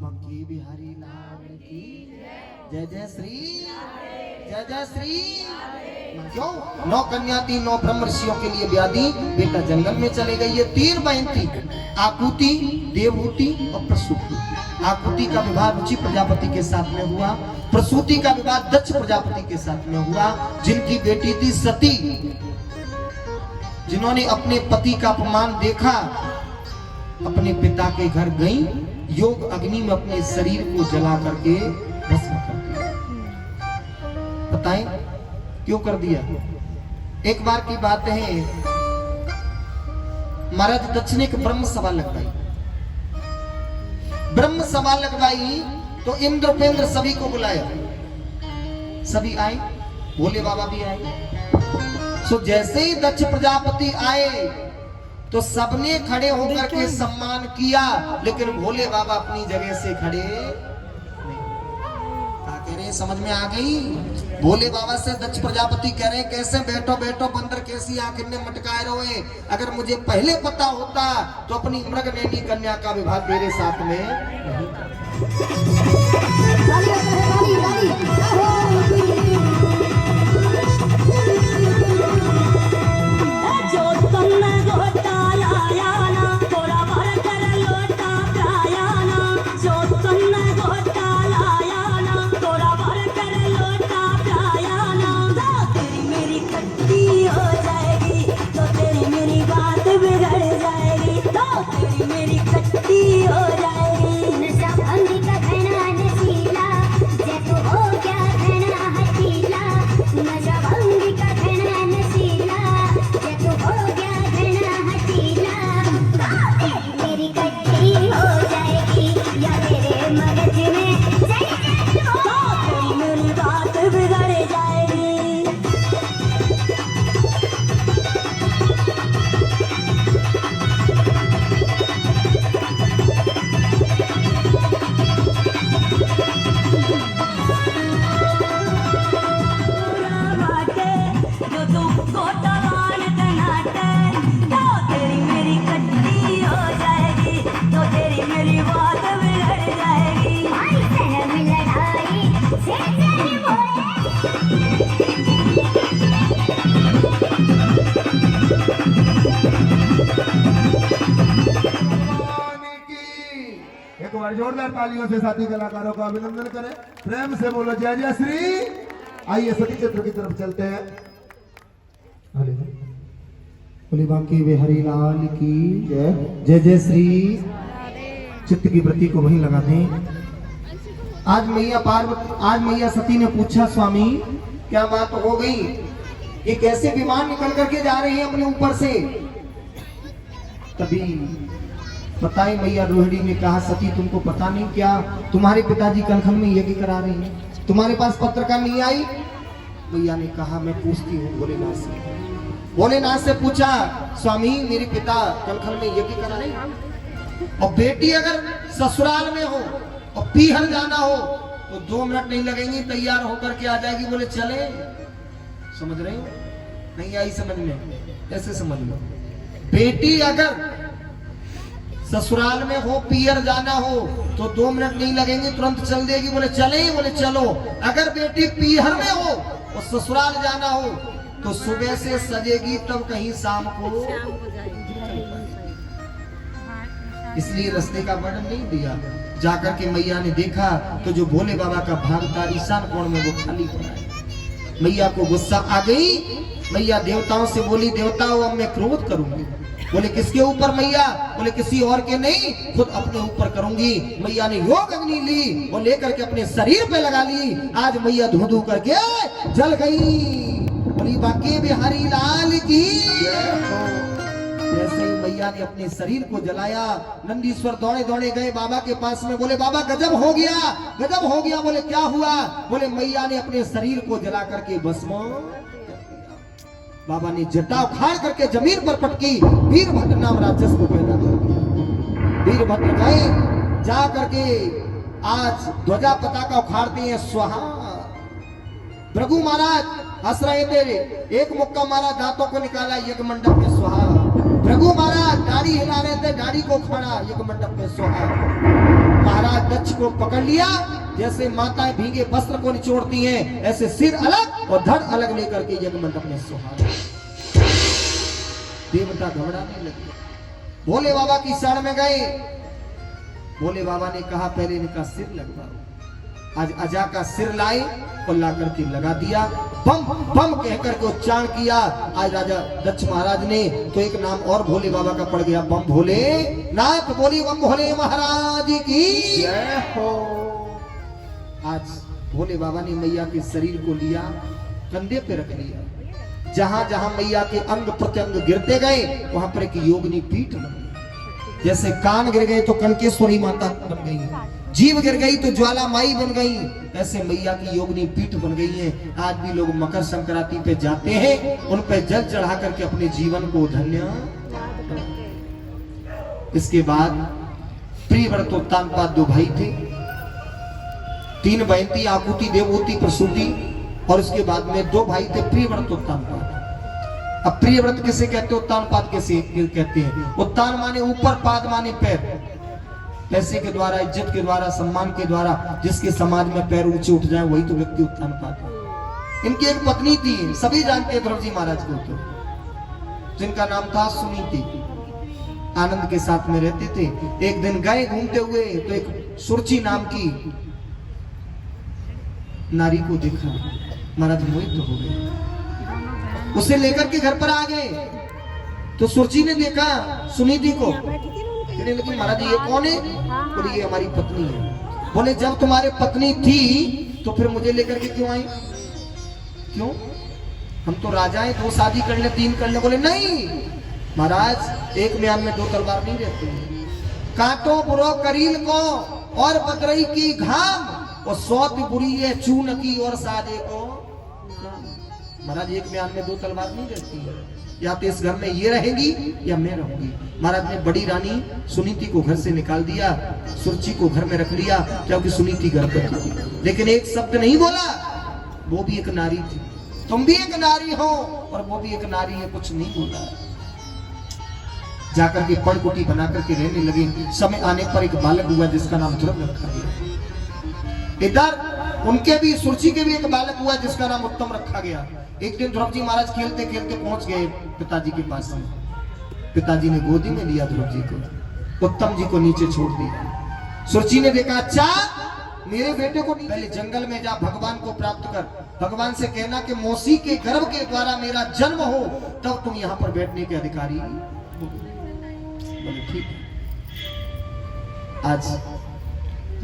बंकी बिहारी लाल की जय जय श्री, जय जय श्री। क्यों? 9 कन्या थी, 9 ब्रह्म ऋषियों के लिए व्याधि बेटा जंगल में चले गई। ये 3 बहन थी, आकुति, देवहूति और प्रसूति। आकुति का विवाह रुचि प्रजापति के साथ में हुआ, प्रसूति का विवाह दक्ष प्रजापति के साथ में हुआ, जिनकी बेटी थी सती, जिन्होंने अपने पति का अपमान देखा, अपने पिता के घर गई, योग अग्नि में अपने शरीर को जला करके भस्म कर दिया। बताएं क्यों कर दिया? एक बार की बात है, महाराज दक्ष ने एक ब्रह्म सभा लगवाई। ब्रह्म सभा लगवाई तो इंद्र उपेंद्र सभी को बुलाया, सभी आए, भोले बाबा भी आए। सो जैसे ही दक्ष प्रजापति आए तो सबने खड़े होकर के सम्मान किया, लेकिन भोले बाबा अपनी जगह से खड़े नहीं। क्या कह रहे हैं, समझ में आ गई? भोले बाबा से दक्ष प्रजापति कह रहे हैं कैसे बैठो बैठो बंदर कैसी आखिर ने मटकाए रोए, अगर मुझे पहले पता होता तो अपनी मृगनयनी कन्या का विवाह तेरे साथ में नहीं जोरदार तालियों से साथी कलाकारों का अभिनंदन करें, प्रेम से बोलो जय जय श्री। आइए सती चित्र की तरफ चलते हैं। बोली बांकी बिहारी लाल की जय, जय जय श्री। चित्त की वृत्ति को वहीं लगा दें। आज मैया पार्वती, आज मैया सती ने पूछा स्वामी क्या बात हो गई एक ऐसे विमान निकल करके जा रहे हैं अपने ऊपर से। तभी बताए मैया रोहिणी ने कहा, सती तुमको पता नहीं क्या तुम्हारे पिताजी कलखन में यज्ञ करा रहे हैं, तुम्हारे पास पत्रकार नहीं आई? मैया ने कहा मैं पूछती हूँ भोलेनाथ से। भोलेनाथ से पूछा, स्वामी मेरे पिता कलखन में यज्ञ करा रहे हैं और बेटी अगर ससुराल में हो और पीहर जाना हो तो 2 मिनट नहीं लगेंगे, तैयार होकर के आ जाएगी। बोले चले। समझ रहे हो? नहीं आई समझ में? ऐसे समझ लो, बेटी अगर ससुराल में हो, पीहर जाना हो तो 2 मिनट नहीं लगेंगे, तुरंत चल देगी। बोले चले? बोले चलो। अगर बेटी पीहर में हो और ससुराल जाना हो तो सुबह से सजेगी तब कहीं शाम को। इसलिए रास्ते का वर्णन नहीं दिया। जाकर के मैया ने देखा तो जो भोले बाबा का भाग था ईशान कोण में वो खाली पड़ा है। मैया को गुस्सा आ गई। मैया देवताओं से बोली, देवताओं अब मैं क्रोध करूंगी। बोले किसके ऊपर मैया? बोले किसी और के नहीं, खुद अपने ऊपर करूंगी। मैया ने योग अग्नि ली और लेकर के अपने शरीर पे लगा ली। आज मैया धू धू करके जल गई। बोली बाकी बिहारी लाल की। जैसे ही मैया ने अपने शरीर को जलाया, नंदीश्वर दौड़े दौड़े गए बाबा के पास में। बोले बाबा गजब हो गया, गजब हो गया। बोले क्या हुआ? बोले मैया ने अपने शरीर को जला करके भस्म। बाबा ने जटा उखाड़ करके जमीन पर पटकी, वीरभद्र नाम राक्षस को पैदा कर दिया। वीरभद्र गए, जा करके आज ध्वजा पताका उखाड़ते हैं, स्वाहा। भृगु महाराज हंस रहे थे, एक मुक्का मारा, दांतों को निकाला, यज्ञ मंडप में स्वाहा। भृगु महाराज दाढ़ी हिला रहे थे, दाढ़ी को उखाड़ा, यज्ञ मंडप में स्वाहा। महाराज दक्ष को पकड़ लिया, जैसे माताएं भीगे वस्त्र को निचोड़ती हैं, ऐसे सिर अलग और धड़ अलग लेकर के यज्ञ मंडप में स्वाहा। देवता घबराने लगे, भोले बाबा की शरण में गए। भोले बाबा ने कहा पहले इनका सिर लगवाओ। आज अजा का सिर लाए और ला करके लगा दिया। बम बम कहकर के उच्चारण किया। आज राजा दक्ष महाराज ने तो एक नाम और भोले बाबा का पड़ गया, बम भोले नाथ। बोली बम भोले महाराज की जय हो। आज भोले बाबा ने मैया के शरीर को लिया, कंधे पे रख लिया। जहां जहां मैया के अंग प्रत्यंग गिरते गए वहां पर एक योगिनी पीठ बन गई। जैसे कान गिर गए तो कनकेश्वरी माता बन गई, जीव गिर गई तो ज्वाला माई बन गई, ऐसे मैया की योगिनी पीठ बन गई है। आज भी लोग मकर संक्रांति पे जाते हैं, उन पे जल चढ़ा करके अपने जीवन को धन्य। इसके बाद प्रियव्रत उत्तानपाद 2 भाई थे, 3 बहन थी, आकुति, देवहूति, प्रसूति, और उसके बाद में 2 भाई थे प्रियव्रत उत्तानपाद। अब प्रियव्रत किसे कहते हैं, उत्तानपाद किसे कहते हैं? उत्तान माने ऊपर, पाद माने पैर। पैसे के द्वारा, इज्जत के द्वारा, सम्मान के द्वारा जिसके समाज में पैर ऊंचे उठ जाए वही तो व्यक्ति उत्तानपाद है। इनकी एक पत्नी थी, सभी जानते हैं ध्रुव जी महाराज को, तो जिनका नाम था सुनीति। आनंद के साथ में रहते थे। एक दिन गए घूमते हुए तो एक सुरची नाम की नारी को देखा, महाराज मोहित हो गए, उसे लेकर के घर पर आ गए। तो सुरची ने देखा सुनीति को, कहने लगी महाराज ये कौन है? बोले ये हमारी पत्नी है। बोले जब तुम्हारे पत्नी थी तो फिर मुझे लेकर के क्यों आई? क्यों? हम तो राजा हैं, 2 शादी कर ले, 3 कर ले। बोले नहीं महाराज, एक म्यान में 2 तलवार नहीं रहती। कांटो बुरो करील को और बदरई की घाम, और सौत बुरी है चून की और साजे को। महाराज एक म्यान में 2 तलवार नहीं रहती है, या तो इस घर में ये रहेगी या मैं रहूंगी। महाराज ने बड़ी रानी सुनीति को घर से निकाल दिया, सुरची को घर में रख लिया, क्योंकि सुनीति गर्भवती थी। लेकिन एक शब्द नहीं बोला, वो भी एक नारी थी, तुम भी एक नारी हो और वो भी एक नारी है, कुछ नहीं बोला। जाकर के पड़कुटी बना करके रहने लगे। समय आने पर एक बालक हुआ जिसका नाम ध्रुव रखा गया। इधर उनके भी, सुरची के भी एक बालक हुआ जिसका नाम उत्तम रखा गया। एक दिन ध्रुव जी महाराज खेलते खेलते पहुंच गए पिताजी के पास में। पिताजी ने गोदी में लिया ध्रुव जी को, उत्तम जी को नीचे छोड़ दिया। सुरची ने देखा, अच्छा मेरे बेटे को पहले जंगल में जा, भगवान को प्राप्त कर, भगवान से कहना कि मौसी के गर्भ के द्वारा मेरा जन्म हो, तब तुम यहाँ पर बैठने के अधिकारी हो। बोले ठीक। आज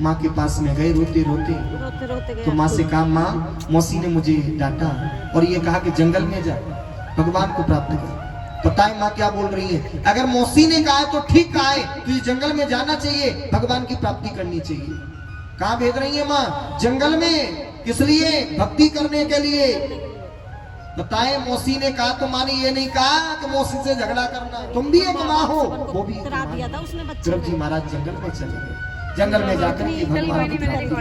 माँ के पास में गए रोते रोते। रोते रोते गए। तो माँ से कहा, माँ मौसी ने मुझे डांटा और ये कहा कि जंगल में जा, भगवान को प्राप्त कर। पता है माँ क्या बोल रही है? अगर मौसी ने कहा है तो ठीक कहा है, तुझे जंगल में जाना चाहिए, भगवान की प्राप्ति करनी चाहिए। कहाँ भेज रही है माँ? जंगल में। किस लिए? भक्ति करने के लिए। बताए मौसी ने कहा तो माने ये नहीं कहा कि मौसी से झगड़ा करना। तुम भी एक माँ हो, वो भी एक माँ दिया था उसने बच्चे ध्रुव जी महाराज जंगल में चले गए। जंगल में जाकर के भगवान की प्राप्ति,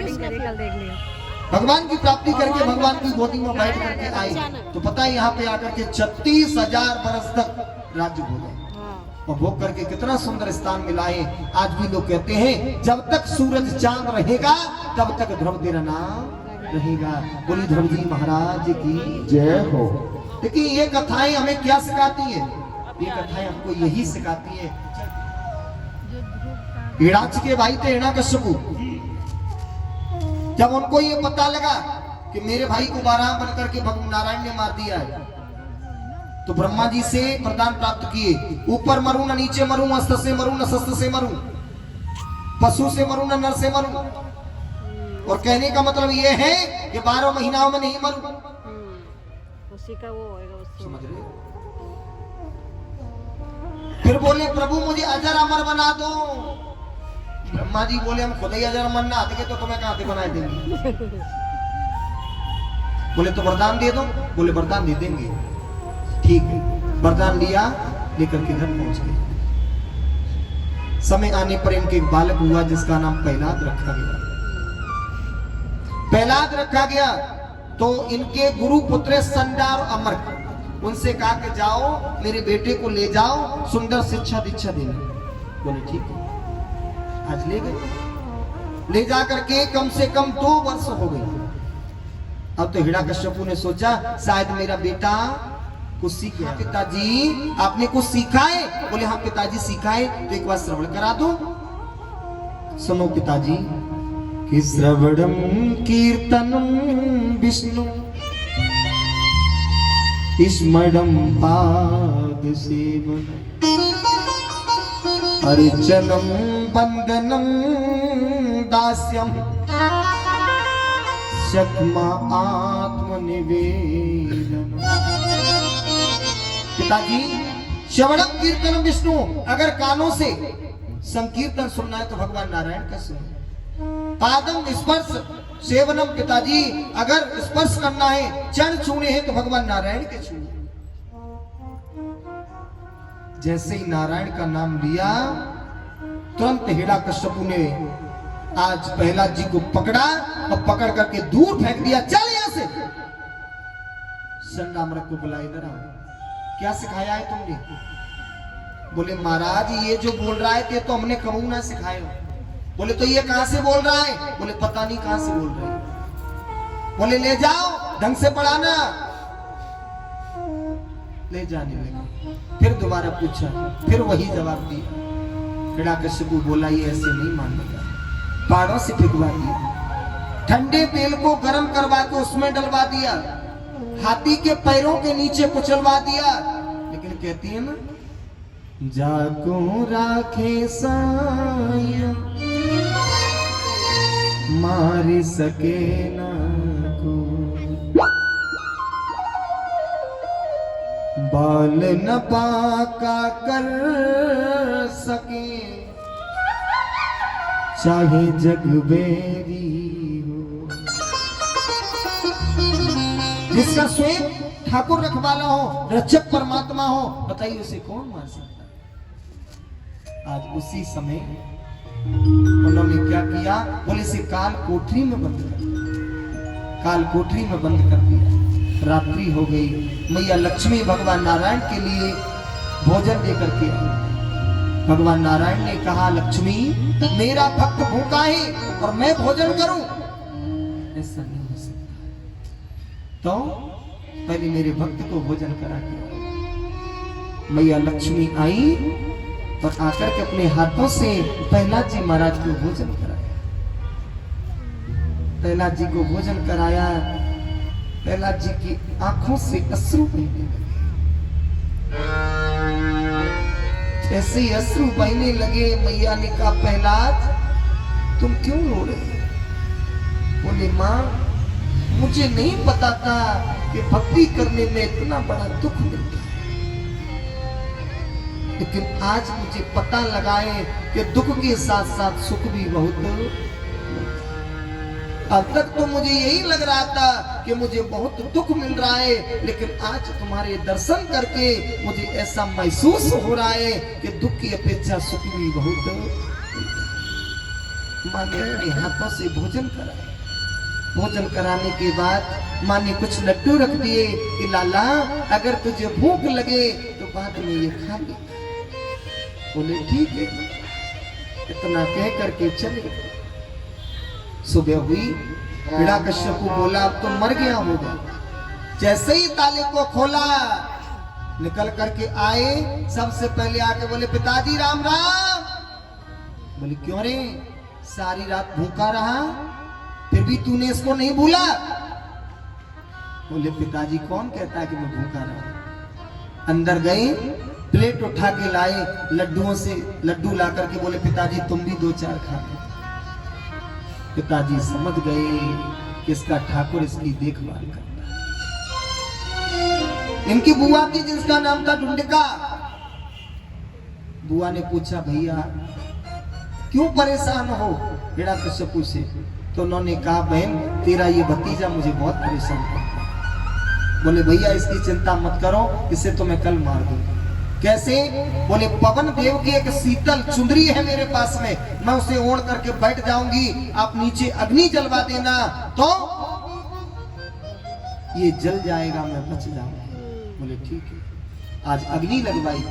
भगवान की प्राप्ति करके भगवान की गोदी में बैठ करके आए। तो पता है यहाँ पे आकर के 36,000 बरस तक राज्य हो गए और भोग करके कितना सुंदर स्थान मिला है। आज भी लोग कहते हैं जब तक सूरज चांद रहेगा तब तक ध्रुव तेरा नाम रहेगा। बोली ध्रुव जी महाराज की जय हो। देखिए ये कथाएं हमें क्या सिखाती है? ये कथाएं हमको यही सिखाती है। हिरणाक्ष के भाई थे हिरण्यकश्यपु। जब उनको ये पता लगा कि मेरे भाई को बारह बन करके भगवान नारायण ने मार दिया है, तो ब्रह्मा जी से वरदान प्राप्त किए, ऊपर मरूं न नीचे मरूं, अस्त्र से मरूं न शस्त्र से मरूं, पशु से मरूं न नर से मरूं। और कहने का मतलब ये है कि 12 महीनाओं में नहीं मरूं। उसी का वो होएगा उससे। समझ रहे? फिर बोले प्रभु मुझे अजर अमर बना दो। ब्रह्मा जी बोले हम खुद ही अजर अमर ना आते तो तुम्हें कहां से बनाए देंगे? बोले तो वरदान दे दो। बोले वरदान दे देंगे। ठीक है, वरदान लिया, लेकर के घर पहुंच गए। समय आने पर इनके एक बालक हुआ जिसका नाम प्रहलाद रखा गया। प्रहलाद रखा गया तो इनके गुरु पुत्र संडा और अमर उनसे कहा कि जाओ मेरे बेटे को ले जाओ, सुंदर शिक्षा दीक्षा देना। बोले ठीक है। आज ले गए। ले जाकर के कम से कम 2 वर्ष हो गए। अब तो हिरण्यकश्यपु ने सोचा शायद मेरा बेटा कुछ सीख गया। पिताजी आपने कुछ सीखा है? बोले हाँ पिताजी सीखा है। तो एक बार श्रवण करा दो। सुनो पिताजी कि श्रवणम कीर्तनम विष्णु स्मरणम पाद सेवन अर्चनम वंदनम दास्यम शक्मा आत्मनिवेदन। पिताजी श्रवणम कीर्तनम विष्णु, अगर कानों से संकीर्तन सुनना है तो भगवान नारायण का सुनो। पादम स्पर्श सेवनम, पिताजी अगर स्पर्श करना है, चरण छूने हैं तो भगवान नारायण के छूने। जैसे ही नारायण का नाम लिया तुरंत हिरण्यकश्यपु ने आज प्रहलाद जी को पकड़ा और पकड़ करके दूर फेंक दिया। चल यहां से। संडामरक को बुला, इधर आओ, क्या सिखाया है तुमने? बोले महाराज ये जो बोल रहा है तो हमने कबू ना सिखाया। बोले तो ये कहां से बोल रहा है? बोले पता नहीं कहां से बोल रहा है। बोले ले जाओ ढंग से पढ़ाना। ले जाने लगे। फिर दोबारा पूछा, फिर वही जवाब दिया। हिरण्यकश्यपु बोला ये ऐसे नहीं मानेगा। पहाड़ों से फिकवा दिया, ठंडे तेल को गर्म करवा के उसमें डलवा दिया, हाथी के पैरों के नीचे कुचलवा दिया। लेकिन कहती है ना, जाको राखे साया मार सके ना को, बाल न पाका कर सके चाहे जग बेरी हो। जिसका स्वयं ठाकुर रखवाला हो, रक्षक परमात्मा हो, बताइए उसे कौन मार सकता? आज उसी समय उन्होंने क्या किया? बोले इसे काल कोठरी में बंद कर दिया। काल कोठरी में बंद कर दिया। रात्रि हो गई। मैया लक्ष्मी भगवान नारायण के लिए भोजन लेकर के आई। भगवान नारायण ने कहा लक्ष्मी मेरा भक्त भूखा है और मैं भोजन करूं? ऐसा नहीं हो सकता। तो पहले मेरे भक्त को भोजन करा के। मैया लक्ष्मी आई और आकर के अपने हाथों से प्रहलाद जी महाराज को भोजन कराया। प्रहलाद जी को भोजन कराया। प्रहलाद जी की आंखों से अश्रु बहने लगे। जैसे ही अश्रु बहने लगे मैया ने कहा प्रहलाद तुम क्यों रो रहे हो? बोले माँ मुझे नहीं पता था कि भक्ति करने में इतना बड़ा दुख मिलता है, लेकिन आज मुझे पता लगा है कि दुख के साथ साथ सुख भी बहुत मिलता है। अब तक तो मुझे यही लग रहा था कि मुझे बहुत दुख मिल रहा है, लेकिन आज तुम्हारे दर्शन करके मुझे ऐसा महसूस हो रहा है कि दुख की अपेक्षा सुख भी बहुत मिलता है। माँ ने अपने हाथों से भोजन कराया। भोजन कराने के बाद माँ ने कुछ लड्डू रख दिए कि लाला अगर तुझे भूख लगे तो बाद में ये खा ले। बोले ठीक है। इतना कह करके चले। सुबह हुई, हिरण्यकश्यप को बोला अब तो मर गया होगा। जैसे ही ताले को खोला, निकल करके आए, सबसे पहले आके बोले पिताजी राम राम। बोले क्यों रे, सारी रात भूखा रहा फिर भी तूने इसको नहीं भूला? बोले पिताजी कौन कहता है कि मैं भूखा रहा। अंदर गए, प्लेट उठा के लाए, लड्डुओं से लड्डू ला करके बोले पिताजी तुम भी 2-4 खा लो। पिताजी समझ गए कि इसका ठाकुर इसकी देखभाल करता है। इनकी बुआ थी जिसका नाम था ढूंढिका। बुआ ने पूछा भैया क्यों परेशान हो हिरण्यकश्यप से? तो उन्होंने कहा बहन तेरा ये भतीजा मुझे बहुत परेशान करता है। बोले भैया इसकी चिंता मत करो, इसे तो मैं कल मार दूंगा। कैसे? बोले पवन देव की एक शीतल चुंदरी है मेरे पास में, मैं उसे ओढ़ करके बैठ जाऊंगी, आप नीचे अग्नि जलवा देना तो ये जल जाएगा, मैं बच जाऊंगा। बोले ठीक है। आज अग्नि लगवाई।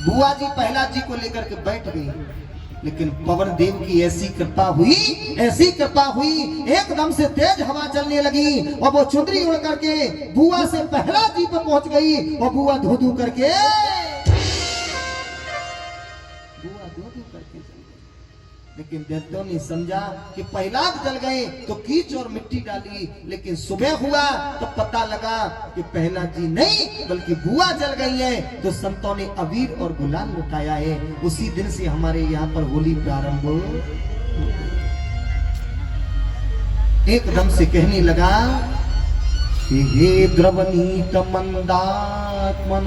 बुआ जी प्रहलाद जी को लेकर के बैठ गई, लेकिन पवन देव की ऐसी कृपा हुई, एकदम से तेज हवा चलने लगी और वो चुंदरी उड़ करके बुआ से प्रहलाद जी पर पहुंच गई और बुआ धू धू करके चल गई। लेकिन दैत्यों ने समझा कि प्रहलाद जल गए तो कीच और मिट्टी डाली, लेकिन सुबह हुआ तो पता लगा कि प्रहलाद जी नहीं बल्कि बुआ जल गई है। तो संतों ने अबीर और गुलाल लुटाया है। उसी दिन से हमारे यहाँ पर होली प्रारंभ हो। एकदम से कहने लगा कि हे द्रवनीत मंदात्मन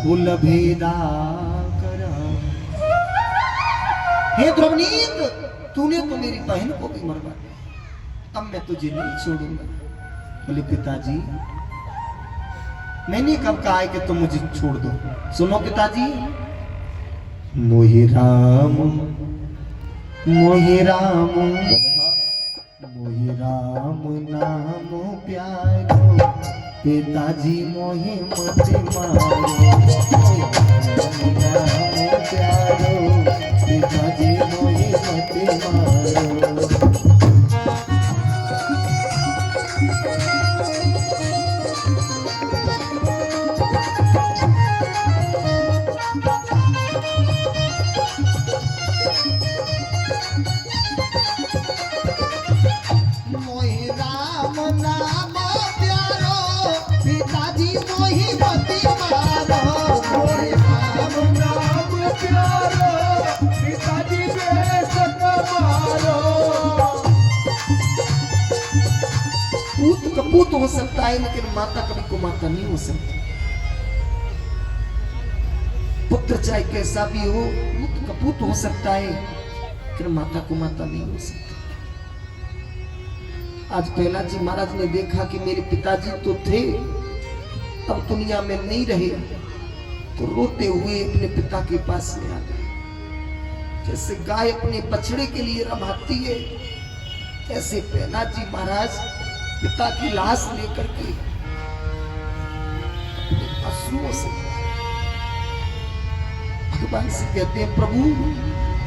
कुल भेदा, हे द्रवनीत तूने तो मेरी बहन को भी मरवा दिया, अब मैं तुझे नहीं छोड़ूंगा। बोले पिताजी मैंने कब कहा है कि तुम मुझे छोड़ दो? सुनो पिताजी, मोहि राम मोहि राम मोहि राम नाम प्यारो, पिताजी मोहि मत मारो, नाम प्यारो, पिताजी मोहि मत मारो। मोहि राम नाम प्यारो, पिताजी मोहि मत मारो, मोहि राम नाम प्यारो, पिताजी बेशक मारो। पूत कपूत हो सकता है, लेकिन माता कभी को माता नहीं हो सकती। पुत्र चाहे कैसा भी हो, पूत कपूत हो सकता है, लेकिन माता को माता नहीं हो सकती। आज प्रहलाद जी महाराज ने देखा कि मेरे पिताजी तो थे, अब दुनिया में नहीं रहे, तो रोते हुए अपने पिता के पास में आ गए। जैसे गाय अपने बछड़े के लिए रमाती है, ऐसे प्रहलाद जी महाराज पिता की लाश लेकर के अश्रुओं से भगवान से कहते हैं प्रभु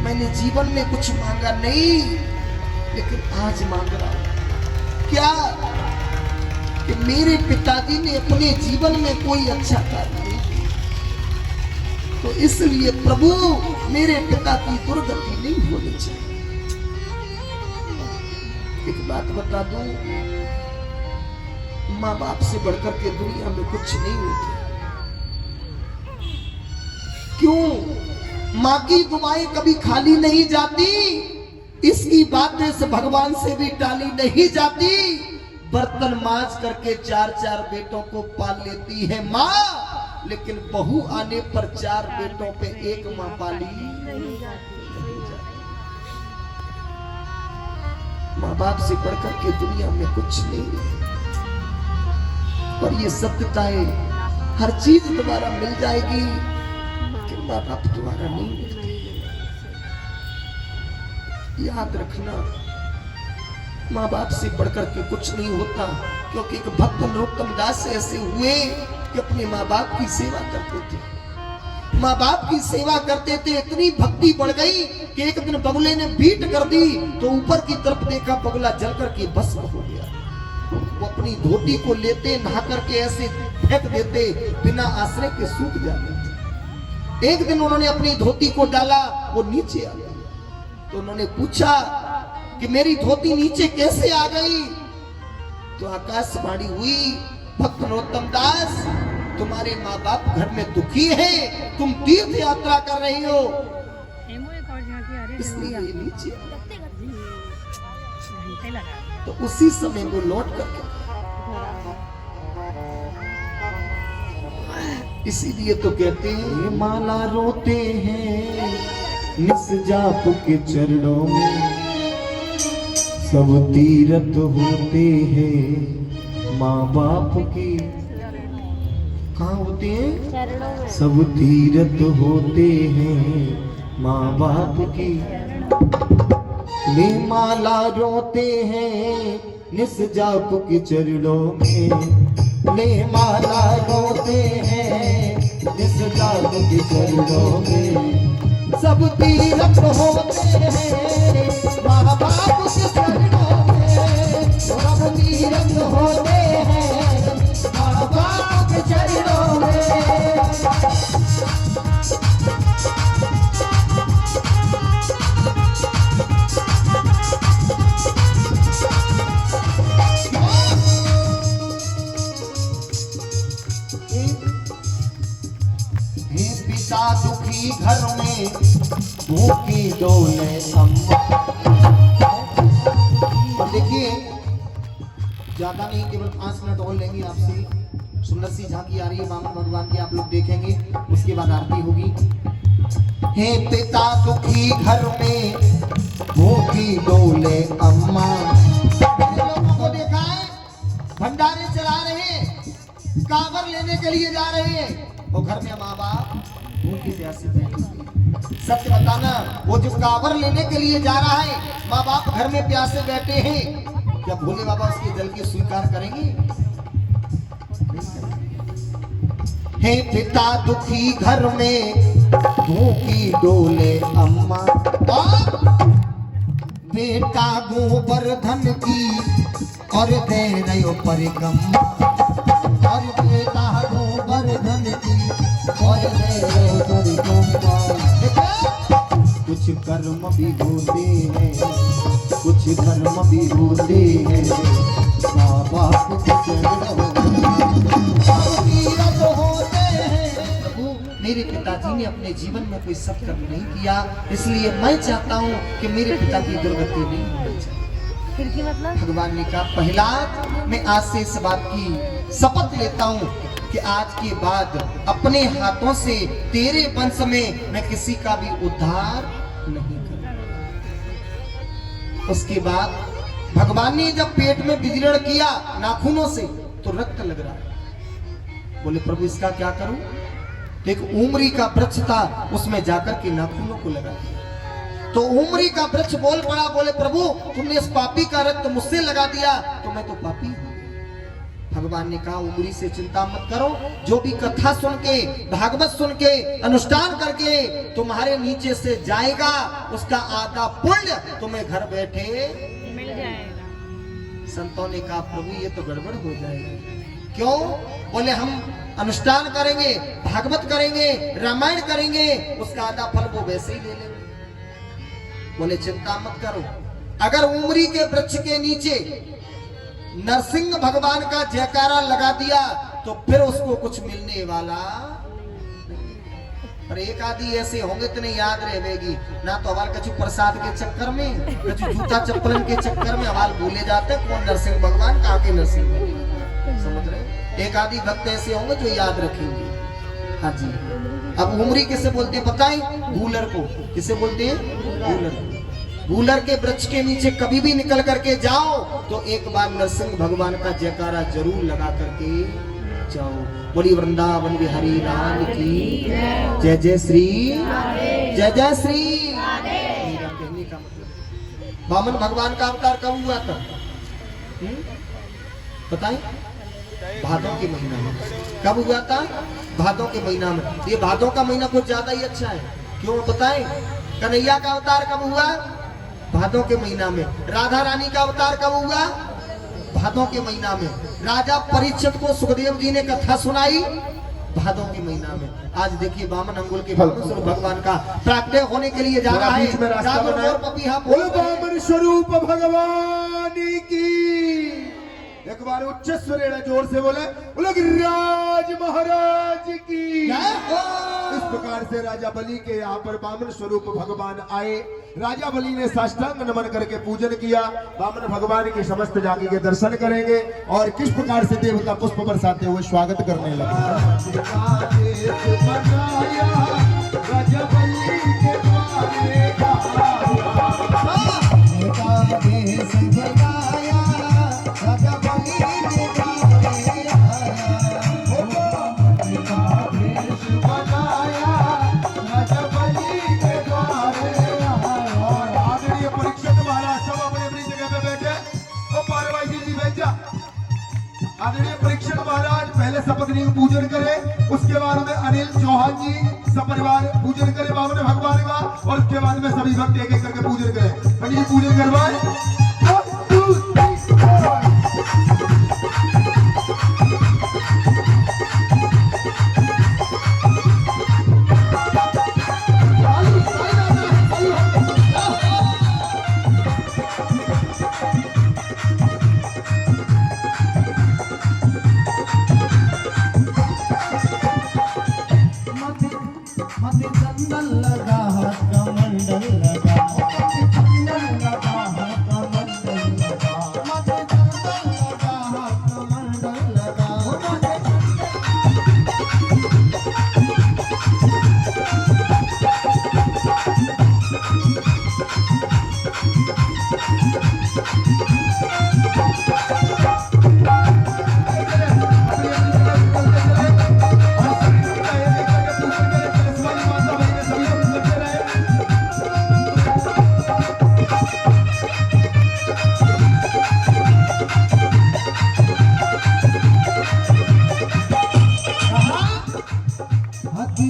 मैंने जीवन में कुछ मांगा नहीं, लेकिन आज मांग रहा हूं क्या कि मेरे पिताजी ने अपने जीवन में कोई अच्छा कार्य नहीं किया, तो इसलिए प्रभु मेरे पिता की दुर्गति नहीं होनी चाहिए। एक बात बता दूं, माँ बाप से बढ़कर के दुनिया में कुछ नहीं होता। क्यों? माँ की दुआएं कभी खाली नहीं जाती, इसकी बातें से भगवान से भी टाली नहीं जाती। बर्तन मांज करके 4-4 बेटों को पाल लेती है माँ, लेकिन बहू आने पर 4 बेटों पे एक माँ पाली नहीं जाती। माँ बाप से बढ़कर के दुनिया में कुछ नहीं है। और ये सत्यता है, हर चीज दोबारा मिल जाएगी, कि माँ बाप दोबारा नहीं मिलते। याद रखना, माँ बाप से बढ़कर के कुछ नहीं होता। क्योंकि एक भक्त नरोत्तम दास ऐसे हुए कि अपने माँ बाप की सेवा करते थे, माँ बाप की सेवा करते थे। इतनी भक्ति बढ़ गई कि एक दिन बगुले ने बीट कर दी तो ऊपर की तरफ देखा, बगुला जल करके भस्म हो गया। वो अपनी धोती को लेते, नहा करके ऐसे फेंक देते, बिना आश्रय के सूख जाते। एक दिन उन्होंने अपनी धोती को डाला, वो नीचे आ गई। तो उन्होंने पूछा कि मेरी धोती नीचे कैसे आ गई? तो आकाशवाणी हुई, भक्त नरोत्तम दास, तुम्हारे माँ बाप घर में दुखी है, तुम तीर्थ यात्रा कर रही हो, इसलिए ये नीचे। तो उसी समय वो लौट करके, इसीलिए तो कहते हैं माला रोते हैं निस जाप के चरणों में, सब तीरथ होते हैं माँ बाप के। कहाँ होते हैं? चरणों में। सब तीरथ होते हैं माँ बाप की। ले माला रोते हैं निस जाप के चरणों में, ले माला रोते हैं निस जाप के चरणों में, सब तीरथ होते हैं माँ बाप के चरणों में, सब तीरथ होते हैं माँ बाप के चरणों में। पिता दुखी घर में भूखी डोले अम्मा। और देखिए, ज्यादा नहीं, केवल 5 मिनट और लेंगे आपसे। सुंदर सी झांकी आ रही है वामन भगवान की, आप लोग देखेंगे, उसके बाद आरती होगी। हे पिता दुखी घर में भूखी डोले अम्मा। लोगों को देखा है, भंडारे चला रहे हैं, कांवर लेने के लिए जा रहे हैं, और घर में माँ बाप भूखी प्यासी बैठी हुई। सत्य बताना, वो जो कांवर लेने के लिए जा रहा है, माँ बाप घर में प्यासे बैठे हैं, क्या भोले बाबा उसके जल की स्वीकार करेंगे? हे पिता दुखी घर में भूखी डोले अम्मा, और बेटा गोवर्धन की और दे रहे परिक्रमा, और बेटा गोवर्धन की और दे रहे परिक्रमा। कुछ कर्म भी होते हैं, कुछ धर्म भी होते हैं, माँ बाप के चरणों में। मेरे पिताजी ने अपने जीवन में कोई सत्कर्म नहीं किया, इसलिए मैं चाहता हूँ कि मेरे पिता की दुर्गति नहीं होनी चाहिए। फिर की मतलब? भगवान ने कहा, पहला मैं आज से इस बात की शपथ लेता हूँ कि आज के बाद अपने हाथों से तेरे वंश में मैं किसी का भी उद्धार नहीं करूंगा। उसके बाद भगवान ने जब पेट में विदीर्ण किया नाखूनों से, तो रक्त लग रहा है। बोले प्रभु इसका क्या करूं? एक उमरी का वृक्ष था, उसमें जाकर के नाखूनों को लगा दिया। तो उमरी का वृक्ष बोल पड़ा, बोले प्रभु तुमने इस पापी का रक्त मुझसे लगा दिया, तो मैं तो पापी हूं। भगवान ने कहा उमरी से चिंता मत करो, जो भी कथा सुन के, भागवत सुन के, अनुष्ठान करके तुम्हारे नीचे से जाएगा, उसका आधा पुण्य तुम्हें घर बैठे मिल जाएगा। संतों ने कहा प्रभु ये तो गड़बड़ हो जाएगी। क्यों? बोले हम अनुष्ठान करेंगे, भागवत करेंगे, रामायण करेंगे, उसका आधा फल वो वैसे ही ले लेंगे। बोले चिंता मत करो, अगर उमरी के वृक्ष के नीचे नरसिंह भगवान का जयकारा लगा दिया तो फिर उसको कुछ मिलने वाला नहीं। पर एक आदि ऐसे होंगे तो नहीं याद रहेगी ना, तो हमारे कछु प्रसाद के चक्कर में, कछु जूता चप्पलन के चक्कर में हमारे भूले जाते कौन नरसिंह भगवान कहाँ के नरसिंह भगवान। समझ रहे? एक आदि भक्त ऐसे होंगे जो याद रखेंगे। हाँ जी। अब उमरी किसे बोलते हैं पता है? गूलर को। किसे बोलते हैं? गूलर। गूलर के वृक्ष के नीचे कभी भी निकल करके जाओ तो एक बार नरसिंह भगवान का जयकारा जरूर लगा करके जाओ। बोली वृंदावन बिहारी लाल की जय जय श्री, जय जय श्री। मेरा कहने का मतलब वामन भगवान का अवतार कब हुआ था? बताएं? भादों के महीना में। कब हुआ था? भादों के महीना में। ये भादों का महीना कुछ ज्यादा ही अच्छा है। क्यों बताएं? कन्हैया का अवतार कब हुआ? भादों के महीना में। राधा रानी का अवतार कब हुआ? भादों के महीना में। राजा परीक्षित को सुखदेव जी ने कथा सुनाई भादों के महीना में। आज देखिए वामन अंगुल के भगवान का प्राकट्य होने के लिए जा रहा है। वामन स्वरूप भगवान की एक बार उच्च स्वर जोर से बोले राज महाराज की। इस प्रकार से राजा बलि के यहाँ पर वामन स्वरूप भगवान आए। राजा बलि ने साष्टांग नमन करके पूजन किया। वामन भगवान के समस्त जाति के दर्शन करेंगे और किस प्रकार से देवता पुष्प बरसाते हुए स्वागत करने लगे। आदरणीय परीक्षित महाराज पहले सपत्नी को पूजन करें, उसके बाद में अनिल चौहान जी सपरिवार पूजन करें वामन भगवान का, और उसके बाद में सभी भक्त एक एक करके पूजन करें। पंडित जी पूजन करवाएं।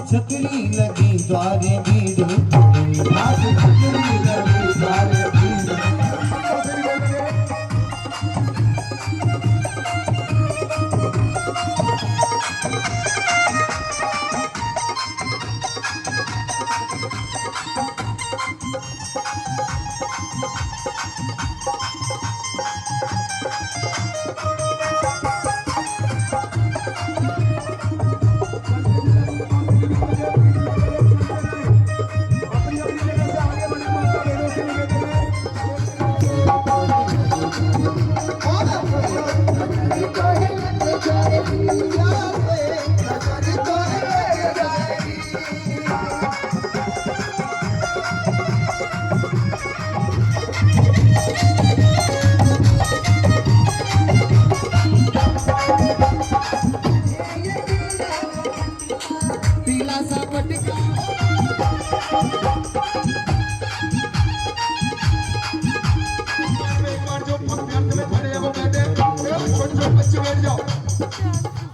छतरी लगी द्वारे भीड़, छतरी लगी द्वारे भीड़।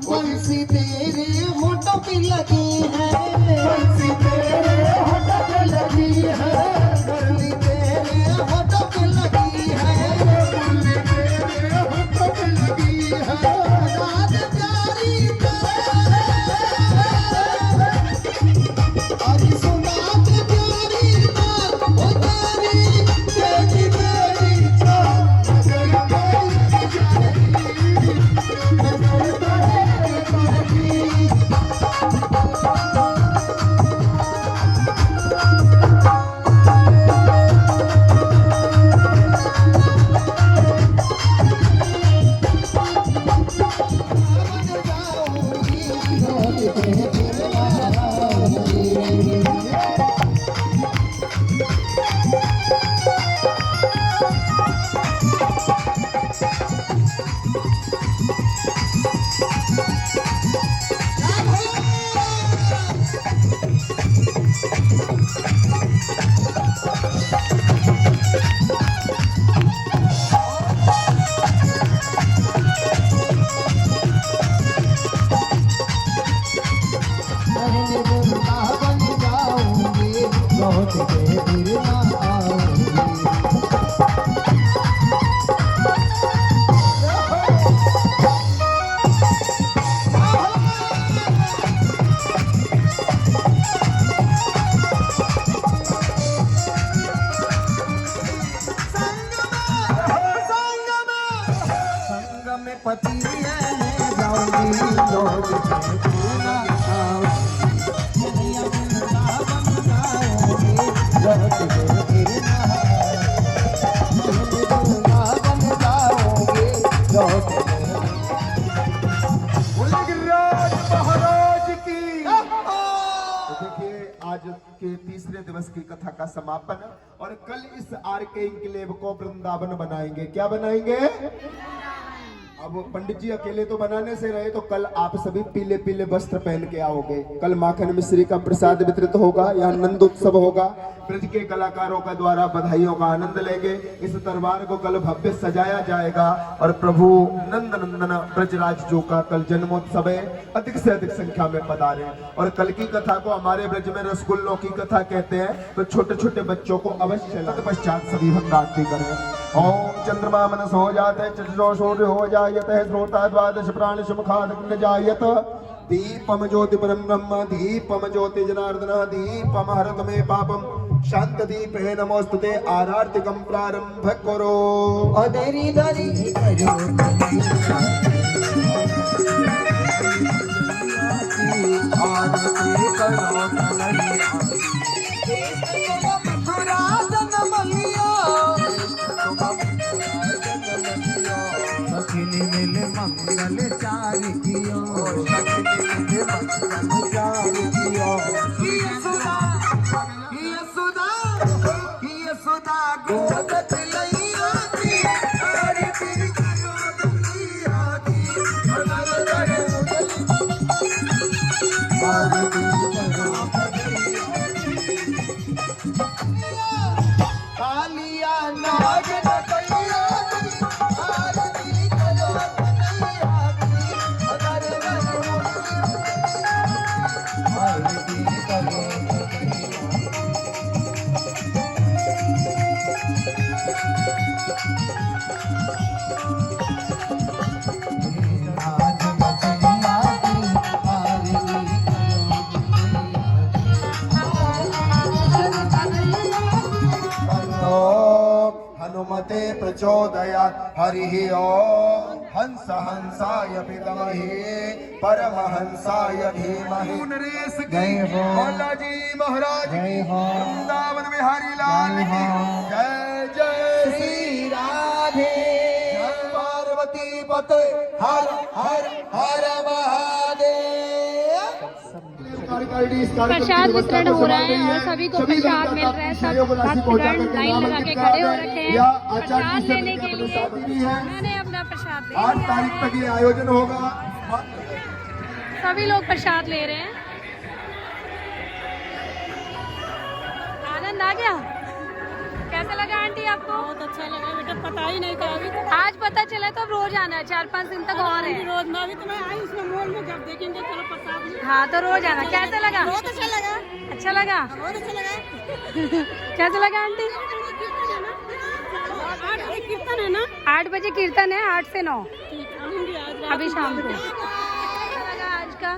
बंसी तेरे होठों पे लगी है, बंसी तेरे होठों पे लगी है, मुरली तेरे होठों पे लगी है, मुरली तेरे होठों पे लगी है, रात प्यारी आज सुनात प्यारी बात ओ तेरी तेरी तेरी चाह पति ले जाऊंगी लौट के पूना आओगी मैया वृंदावन जाओगे लौट के गिरना वृंदावन जाओगे लौट के बोले गिरिराज महाराज की। तो देखिए आज के तीसरे दिवस की कथा का समापन और कल इस आर के इंक्लेव को वृंदावन बनाएंगे। क्या बनाएंगे? अब पंडित जी अकेले तो बनाने से रहे, तो कल आप सभी पीले पीले वस्त्र पहन के आओगे। कल माखन मिश्री का प्रसाद वितरित होगा, यहाँ नंद उत्सव होगा, ब्रज के कलाकारों का द्वारा बधाइयों का आनंद लेंगे। इस दरबार को कल भव्य सजाया जाएगा और प्रभु नंद नंदन ब्रजराज जो का कल जन्मोत्सव है, अधिक से अधिक संख्या में पधारे। और कल की कथा को हमारे ब्रज में रसगुल्लों की कथा कहते हैं, तो छोटे छोटे बच्चों को अवश्य तत्पश्चात सभी भक्त आरती करें। ओम चंद्रमा मनस हो जाते चतुर्दश सूर्य हो जायत श्रोता द्वादश प्राण सुमुखाद जायत दीपम ज्योति परम ब्रह्म दीपम ज्योति जनार्दन दीपम हरत में पापम शांत दीपे नमोस्तुते आरार्तिकम प्रारंभ करो। अधरी धरी करो आरती करो पुरातन मलिया सखिनी मिले मंगल चार कियो सखिनी मिले मंगल चार कियो ये सुधा गोद तिलैया की आरती करो दुनिया की आरती करो कालिया नाग नकैया आरती करो दुनिया की आरती करो हनुमते प्रचोदयात् हरिः ओम हंस हंसाय विद्महे परमहंसाय धीमहि। जय हो बालाजी महाराज जय हो वृंदावन बिहारी लाल की जय जय श्री राधे जय पार्वती पते हर हर हर महादेव। प्रसाद वितरण हो रहा है और सभी को प्रसाद मिल रहा है। सब भक्तगण लाइन लगा के खड़े हो रखे हैं प्रसाद लेने के लिए। मैंने अपना प्रसाद ले 8 तारीख तक ये आयोजन होगा। सभी लोग प्रसाद ले रहे हैं। आनंद आ गया? कैसा लगा आंटी आपको? बहुत अच्छा लगा बेटा, पता ही नहीं था अभी तो। आज पता चला तो अब रोज आना है, 4-5 दिन तक और है। रोज ना भी तो मैं आई उसमें मॉल में जब देखेंगे चलो प्रसाद। हाँ तो रोज आना। कैसा लगा? बहुत अच्छा लगा। अच्छा लगा? बहुत अच्छा लगा। कैसा लगा आंटी? 8 बजे कीर्तन है ना? 8 बजे कीर्तन है, 8 से 9 अभी शाम को। कैसा लगा आज का?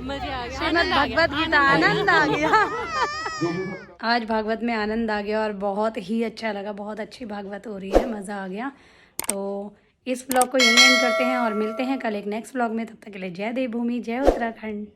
मजे आ गया। श्रीमद् भगवत गीता आनंद आ गया। आज भागवत में आनंद आ गया और बहुत ही अच्छा लगा। बहुत अच्छी भागवत हो रही है, मज़ा आ गया। तो इस व्लॉग को यहीं एंड करते हैं और मिलते हैं कल एक नेक्स्ट व्लॉग में। तब तक के लिए जय देवभूमि, जय उत्तराखंड।